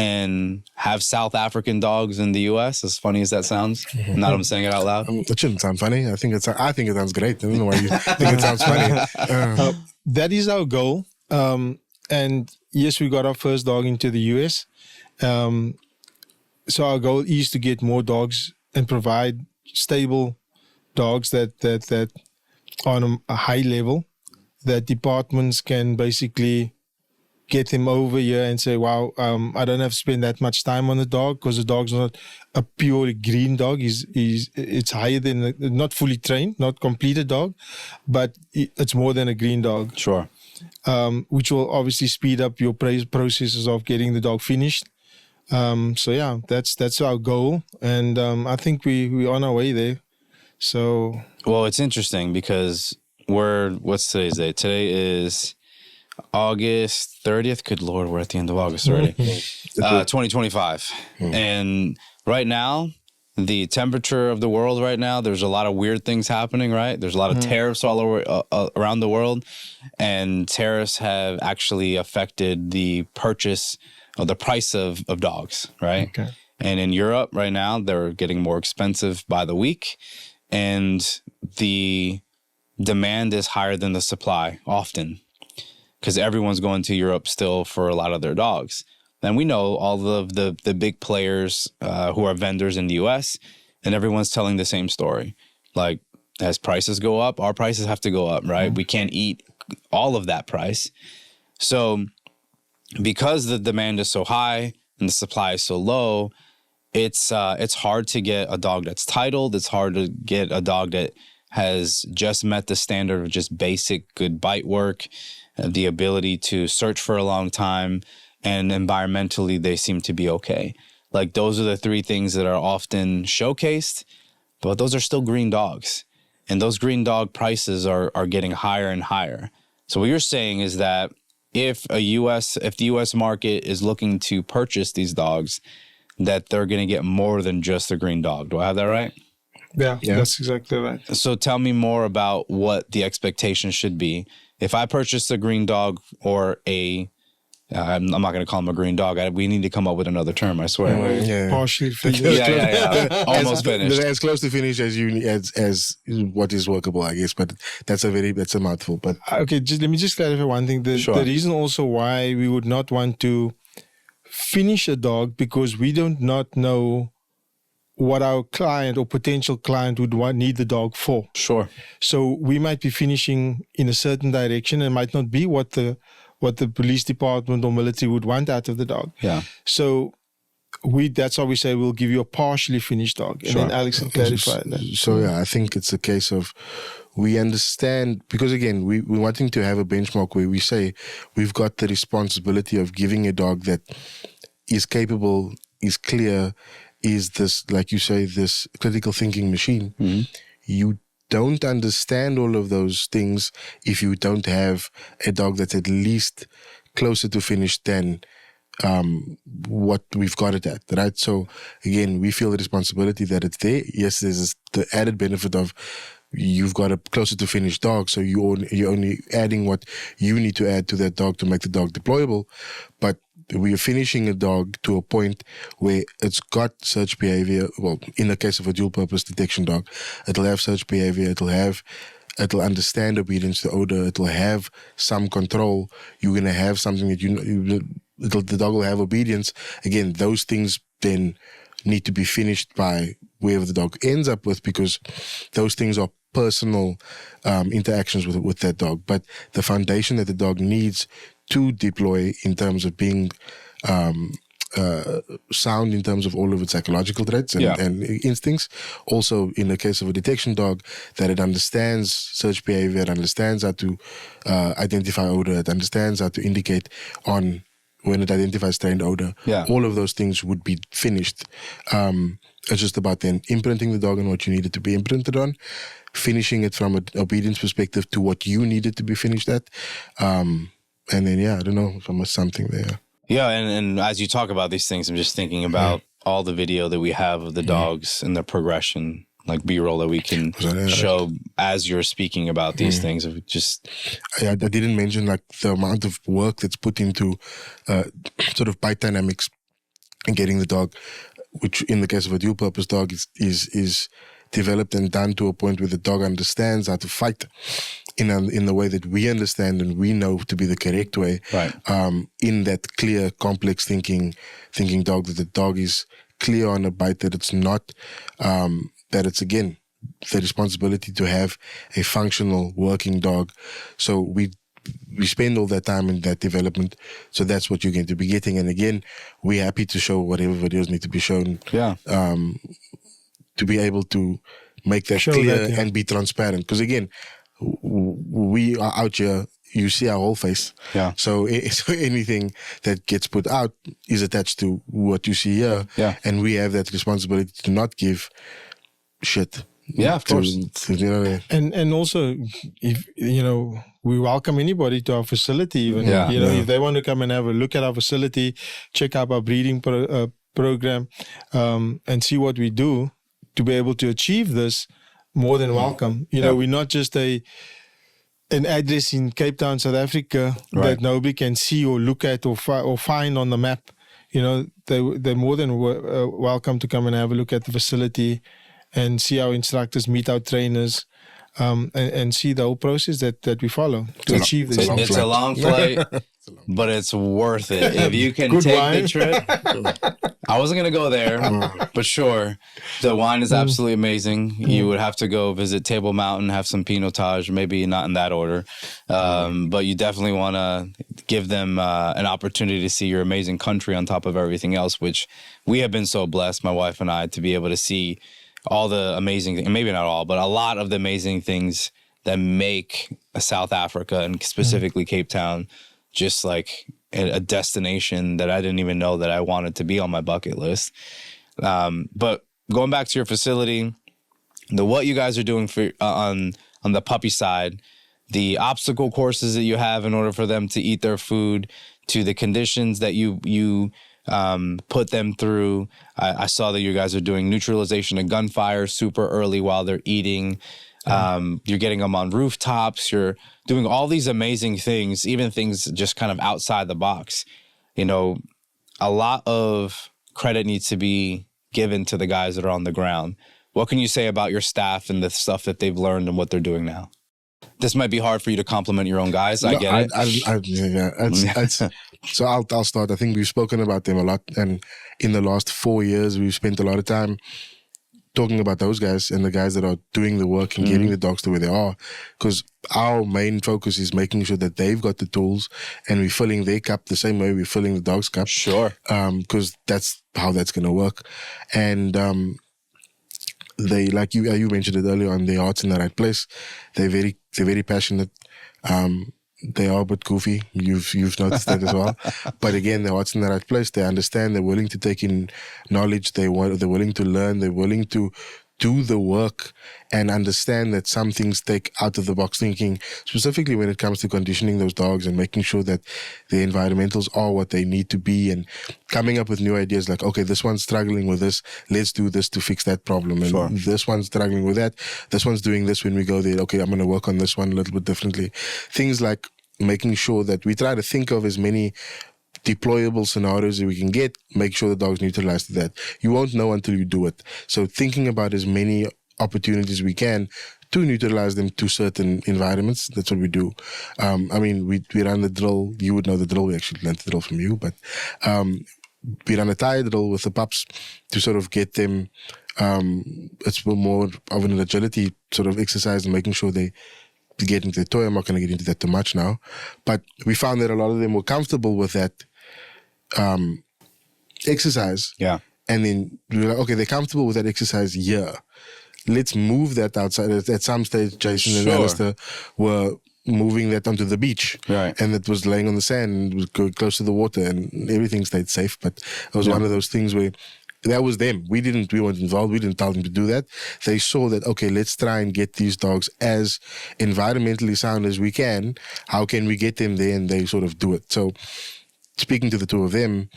and have South African dogs in the U.S. As funny as that sounds, not I'm saying it out loud. It shouldn't sound funny. I think it sounds great. I don't know why you think it sounds funny. That is our goal. And yes, we got our first dog into the US. So our goal is to get more dogs and provide stable dogs that on a high level, that departments can basically get him over here and say, wow, I don't have to spend that much time on the dog, because the dog's not a purely green dog. It's higher than, not fully trained, not completed dog, but it's more than a green dog. Sure. Which will obviously speed up your processes of getting the dog finished. So yeah, that's our goal. And I think we're on our way there. So. Well, it's interesting because what's today's date? Today is August 30th. Good Lord, we're at the end of August already. 2025. And right now, the temperature of the world right now, there's a lot of weird things happening, right? There's a lot of tariffs all over around the world. And tariffs have actually affected the purchase or the price of dogs, right? Okay. And in Europe right now, they're getting more expensive by the week. And the demand is higher than the supply often, because everyone's going to Europe still for a lot of their dogs. And we know all of the big players who are vendors in the U.S., and everyone's telling the same story. Like, as prices go up, our prices have to go up, right? We can't eat all of that price. So because the demand is so high and the supply is so low, it's hard to get a dog that's titled. It's hard to get a dog that has just met the standard of just basic good bite work, the ability to search for a long time, and environmentally they seem to be okay. Like, those are the three things that are often showcased, but those are still green dogs. And those green dog prices are getting higher and higher. So what you're saying is that if the U.S. market is looking to purchase these dogs, that they're going to get more than just a green dog. Do I have that right? Yeah, that's exactly right. So tell me more about what the expectation should be. If I purchase a green dog or I'm not going to call him a green dog. We need to come up with another term, I swear. Yeah. Partially finished. Yeah. Almost finished. As close to finish as what is workable, I guess. But that's a mouthful. But Okay, let me clarify one thing. The reason also why we would not want to finish a dog, because we not know what our client or potential client would need the dog for. Sure. So we might be finishing in a certain direction and might not be what the police department or military would want out of the dog. Yeah. So that's why we say we'll give you a partially finished dog. And then Alex can clarify that. So yeah, I think it's a case of we understand, because again, we're wanting to have a benchmark where we say we've got the responsibility of giving a dog that is capable, is clear, is this, like you say, this critical thinking machine. Mm-hmm. You don't understand all of those things if you don't have a dog that's at least closer to finished than what we've got it at, right? So again, we feel the responsibility that it's there. Yes, there's the added benefit of you've got a closer to finished dog, so you're only adding what you need to add to that dog to make the dog deployable. But we are finishing a dog to a point where it's got search behavior. Well, in the case of a dual purpose detection dog, it'll have search behavior, it'll understand obedience to odor, it'll have some control. You're going to have something that the dog will have obedience. Again, those things then need to be finished by wherever the dog ends up with, because those things are personal interactions with that dog. But the foundation that the dog needs to deploy in terms of being sound in terms of all of its psychological traits and instincts. Also, in the case of a detection dog, that it understands search behavior, it understands how to identify odor, it understands how to indicate on when it identifies strained odor. Yeah. All of those things would be finished. It's just about then imprinting the dog on what you need it to be imprinted on, finishing it from an obedience perspective to what you need it to be finished at. And then, I don't know if I missed something there. Yeah, and as you talk about these things, I'm just thinking about all the video that we have of the dogs and their progression, like B-roll that we can show as you're speaking about these things. Of just, I didn't mention like the amount of work that's put into sort of bite dynamics and getting the dog, which in the case of a dual purpose dog is developed and done to a point where the dog understands how to fight in the way that we understand and we know to be the correct way. Right. In that clear, complex thinking dog, that the dog is clear on a bite, that it's not, that it's again the responsibility to have a functional working dog. So we spend all that time in that development. So that's what you're going to be getting. And again, we're happy to show whatever videos need to be shown. Yeah. To be able to make that Show clear that, yeah. and be transparent. Because again, we are out here, you see our whole face. Yeah. So anything that gets put out is attached to what you see here. Yeah. And we have that responsibility to not give shit. Yeah, of course. You know, And also, if we welcome anybody to our facility. Even Yeah. if they want to come and have a look at our facility, check out our breeding program, and see what we do to be able to achieve this, more than welcome. We're not just an address in Cape Town, South Africa, that nobody can see or look at or find on the map. They're more than welcome to come and have a look at the facility and see our instructors, meet our trainers, and see the whole process that we follow to achieve this. It's a long flight, but it's worth it. If you can Good take wine. the trip. I wasn't going to go there, but sure. The wine is absolutely amazing. You would have to go visit Table Mountain, have some Pinotage, maybe not in that order. But you definitely want to give them an opportunity to see your amazing country on top of everything else, which we have been so blessed, my wife and I, to be able to see all the amazing things, maybe not all, but a lot of the amazing things that make South Africa and specifically Cape Town just like a destination that I didn't even know that I wanted to be on my bucket list. But going back to your facility, what you guys are doing for on the puppy side, the obstacle courses that you have in order for them to eat their food, to the conditions that you put them through. I saw that you guys are doing neutralization of gunfire super early while they're eating. You're getting them on rooftops. You're doing all these amazing things, even things just kind of outside the box. A lot of credit needs to be given to the guys that are on the ground. What can you say about your staff and the stuff that they've learned and what they're doing now? This might be hard for you to compliment your own guys. I get it. So I'll start. I think we've spoken about them a lot, and in the last 4 years, we've spent a lot of time talking about those guys and the guys that are doing the work and getting the dogs to where they are. Because our main focus is making sure that they've got the tools and we're filling their cup the same way we're filling the dog's cup. Sure. Because that's how that's going to work. And they, like you mentioned it earlier on, their heart's in the right place. They're very passionate. They are a bit goofy. You've noticed that as well. But again, their heart's in the right place. They understand. They're willing to take in knowledge. They're willing to learn. They're willing to do the work and understand that some things take out of the box thinking, specifically when it comes to conditioning those dogs and making sure that the environmentals are what they need to be, and coming up with new ideas like, okay, this one's struggling with this, let's do this to fix that problem. And this one's struggling with that, this one's doing this when we go there, okay, I'm going to work on this one a little bit differently. Things like making sure that we try to think of as many deployable scenarios that we can get, make sure the dog's neutralized to that. You won't know until you do it. So thinking about as many opportunities we can to neutralize them to certain environments, that's what we do. We run the drill. You would know the drill. We actually learned the drill from you, but we run a tire drill with the pups to sort of get them, it's more of an agility sort of exercise and making sure they get into the toy. I'm not going to get into that too much now, but we found that a lot of them were comfortable with that exercise. Yeah. And then we were like, okay, they're comfortable with that exercise here. Let's move that outside. At some stage, Jason and Alastair were moving that onto the beach. Right. And it was laying on the sand and it was going close to the water and everything stayed safe. But it was one of those things where that was them. We weren't involved. We didn't tell them to do that. They saw that, okay, let's try and get these dogs as environmentally sound as we can. How can we get them there? And they sort of do it. So speaking to the two of them,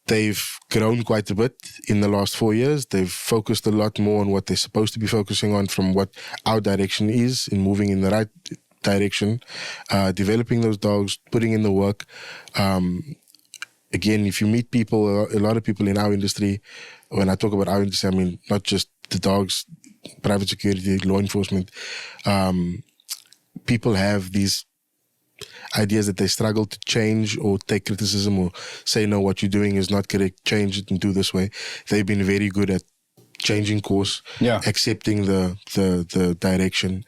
they've grown quite a bit in the last 4 years. They've focused a lot more on what they're supposed to be focusing on from what our direction is in moving in the right direction, developing those dogs, putting in the work. again, if you meet people, a lot of people in our industry, when I talk about our industry, I mean, not just the dogs, private security, law enforcement, people have these ideas that they struggle to change or take criticism or say, no, what you're doing is not correct, change it and do this way. They've been very good at changing course, accepting the direction.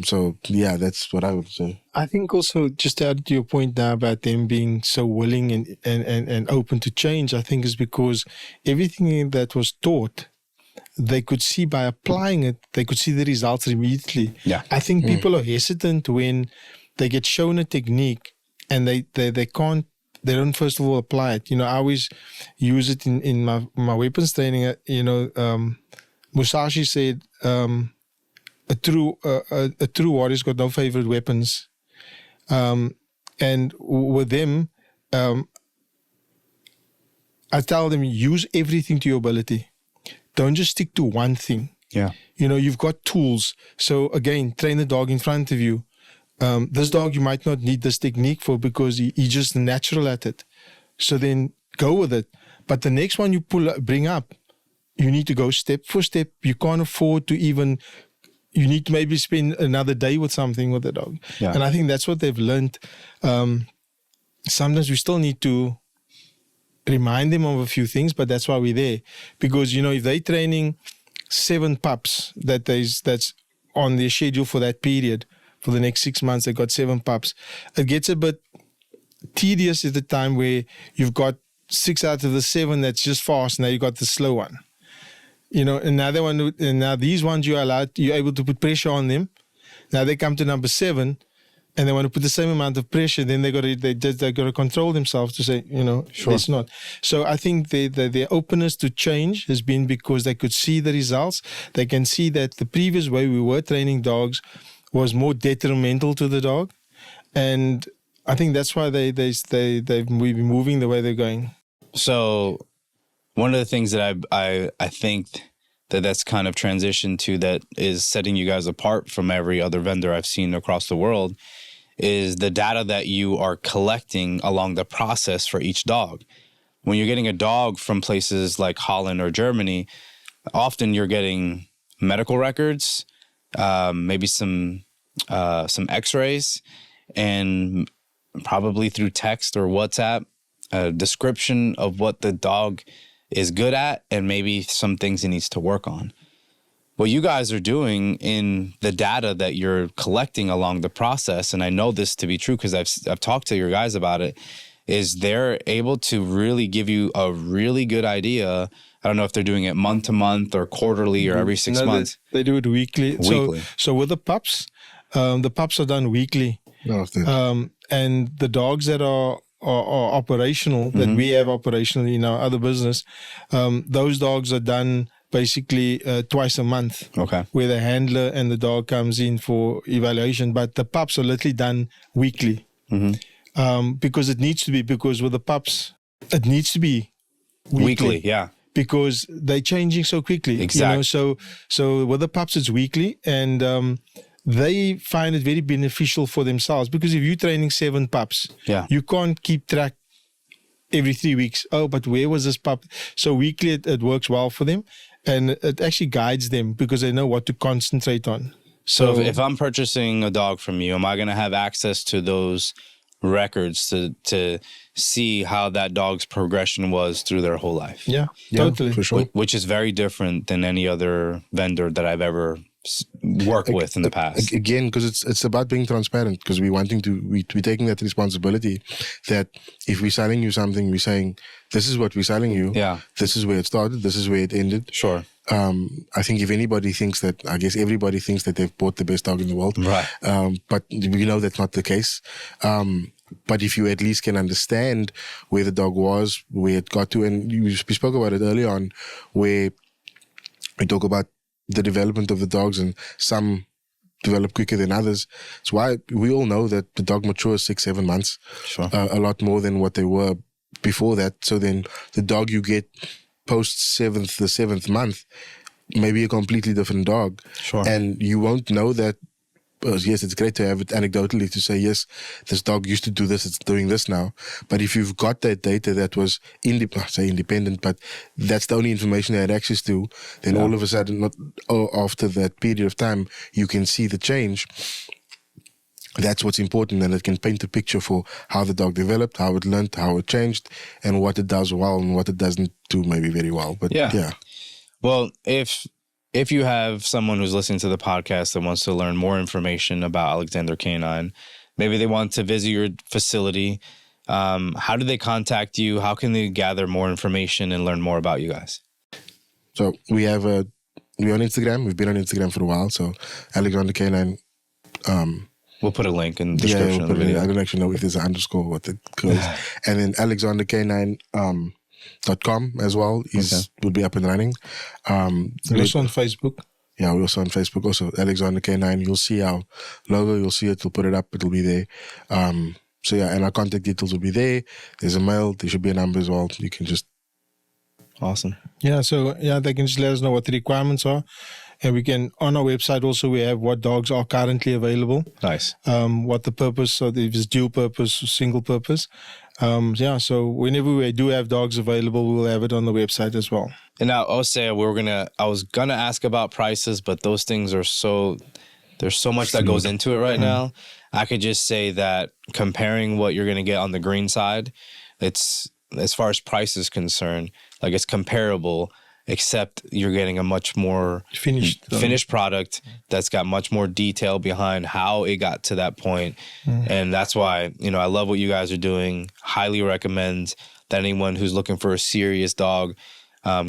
So yeah, that's what I would say. I think also, just to add to your point now about them being so willing and open to change, I think is because everything that was taught, they could see by applying it, they could see the results immediately. Yeah. I think people are hesitant when they get shown a technique and they don't first of all apply it. I always use it in my weapons training. Musashi said, a true warrior's got no favorite weapons. And with them, I tell them, use everything to your ability. Don't just stick to one thing. Yeah. You've got tools. So again, train the dog in front of you. This dog you might not need this technique for because he's just natural at it. So then go with it. But the next one you bring up, you need to go step for step. You can't afford to you need to maybe spend another day with something with the dog. Yeah. And I think that's what they've learned. Sometimes we still need to remind them of a few things, but that's why we're there. Because, if they're training 7 pups that's on their schedule for that period, for the next 6 months, they've got 7 pups. It gets a bit tedious at the time where you've got 6 out of the 7 that's just fast. Now you got the slow one. And now these ones you're able to put pressure on them. Now they come to number 7 and they want to put the same amount of pressure. Then they got to control themselves to say, Sure. It's not. So I think their openness to change has been because they could see the results. They can see that the previous way we were training dogs was more detrimental to the dog, and I think that's why we've been moving the way they're going. So one of the things that I think that's kind of transitioned to that is setting you guys apart from every other vendor I've seen across the world is the data that you are collecting along the process for each dog. When you're getting a dog from places like Holland or Germany, often you're getting medical records, maybe some x-rays, and probably through text or WhatsApp, a description of what the dog is good at and maybe some things he needs to work on. What you guys are doing in the data that you're collecting along the process, and I know this to be true because I've talked to your guys about it, is they're able to really give you a really good idea. I don't know if they're doing it month to month or quarterly or every 6 months. They do it weekly. Weekly. So with the pups are done weekly. And the dogs that are operational, that we have operationally in our other business, those dogs are done basically twice a month. Okay. Where the handler and the dog comes in for evaluation. But the pups are literally done weekly. Because it needs to be, because with the pups, it needs to be weekly. Yeah. Because they're changing so quickly. Exactly. So with the pups, it's weekly, and they find it very beneficial for themselves. Because if you're training 7 pups, you can't keep track every 3 weeks. Oh, but where was this pup? So weekly, it works well for them, and it actually guides them because they know what to concentrate on. So if I'm purchasing a dog from you, am I going to have access to those records to see how that dog's progression was through their whole life? Yeah, totally. For sure. Which is very different than any other vendor that I've ever worked with in the past. Again, because it's about being transparent, because we're taking that responsibility that if we're selling you something, we're saying, this is what we're selling you. Yeah. This is where it started. This is where it ended. Sure. I think if anybody thinks that, I guess everybody thinks that they've bought the best dog in the world. Right. But we know that's not the case. But if you at least can understand where the dog was, where it got to, and we spoke about it early on, where we talk about the development of the dogs, and some develop quicker than others. It's why we all know that the dog matures 6-7 months. Sure. A lot more than what they were before that. So then the dog you get post the 7th month may be a completely different dog. Sure. And you won't know that yes, it's great to have it anecdotally to say, yes, this dog used to do this, it's doing this now. But if you've got that data that was independent, but that's the only information they had access to, then all of a sudden, after that period of time, you can see the change. That's what's important, and it can paint a picture for how the dog developed, how it learned, how it changed, and what it does well and what it doesn't do maybe very well. But yeah. Well, if you have someone who's listening to the podcast that wants to learn more information about Alexuandre K9, maybe they want to visit your facility, how do they contact you? How can they gather more information and learn more about you guys? So we're on Instagram. We've been on Instagram for a while. So Alexuandre K9. We'll put a link in the description of the video. I don't actually know if there's an underscore what it goes. And then AlexuandreK9.com as well will be up and running. We're also on Facebook. Yeah, we're also on Facebook. Also, Alexuandre K9. You'll see our logo. You'll see it. We'll put it up. It'll be there. So yeah, and our contact details will be there. There's a mail. There should be a number as well. You can just. Awesome. Yeah, so they can just let us know what the requirements are. And we can, on our website also, we have what dogs are currently available. Nice. What the purpose, so if it's dual purpose, single purpose. So whenever we do have dogs available, we'll have it on the website as well. And now, I was gonna ask about prices, but those things there's so much that goes into it right now. I could just say that comparing what you're gonna get on the green side, it's, as far as price is concerned, like it's comparable, except you're getting a much more finished product that's got much more detail behind how it got to that point. And that's why, I love what you guys are doing. Highly recommend that anyone who's looking for a serious dog,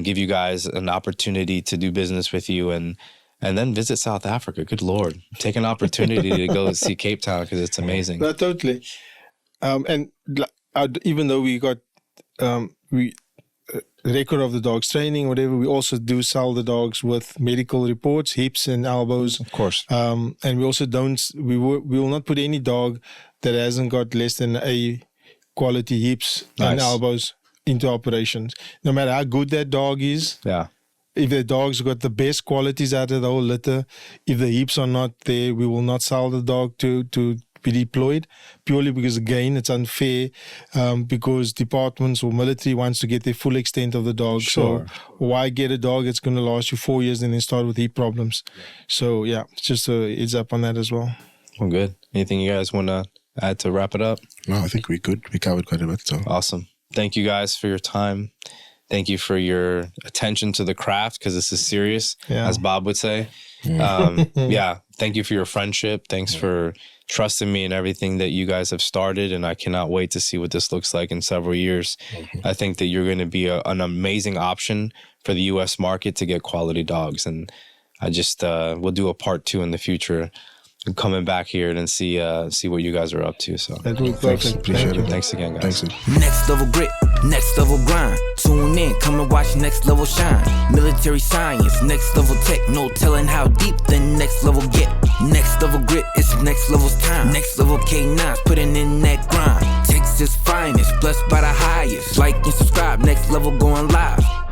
give you guys an opportunity to do business with you and then visit South Africa. Good Lord. Take an opportunity to go see Cape Town because it's amazing. No, totally. And even though we got record of the dog's training, whatever, we also do sell the dogs with medical reports, hips and elbows. Of course. And we also we will not put any dog that hasn't got less than A quality hips and elbows into operations. No matter how good that dog is. Yeah. If the dog's got the best qualities out of the whole litter, if the hips are not there, we will not sell the dog to be deployed, purely because, again, it's unfair because departments or military wants to get the full extent of the dog. Sure. So why get a dog that's going to last you 4 years and then start with hip problems? So yeah, it's just a heads up on that as well. Well, good. Anything you guys want to add to wrap it up? No, I think we could. We covered quite a bit. So awesome. Thank you guys for your time. Thank you for your attention to the craft, because this is serious, as Bob would say. Thank you for your friendship. Thanks for trusting me in everything that you guys have started, and I cannot wait to see what this looks like in several years. I think that you're going to be an amazing option for the U.S. market to get quality dogs, and I just we'll do a part 2 in the future, coming back here and see what you guys are up to. So that was perfect. Appreciate it. Thanks again, guys. Thanks. Next level grit, next level grind. Tune in, come and watch next level shine. Military science, next level tech, no telling how deep the next level get. Next level grit, it's next level's time. Next level K9's putting in that grind. Texas finest, blessed by the highest. Like and subscribe, next level going live.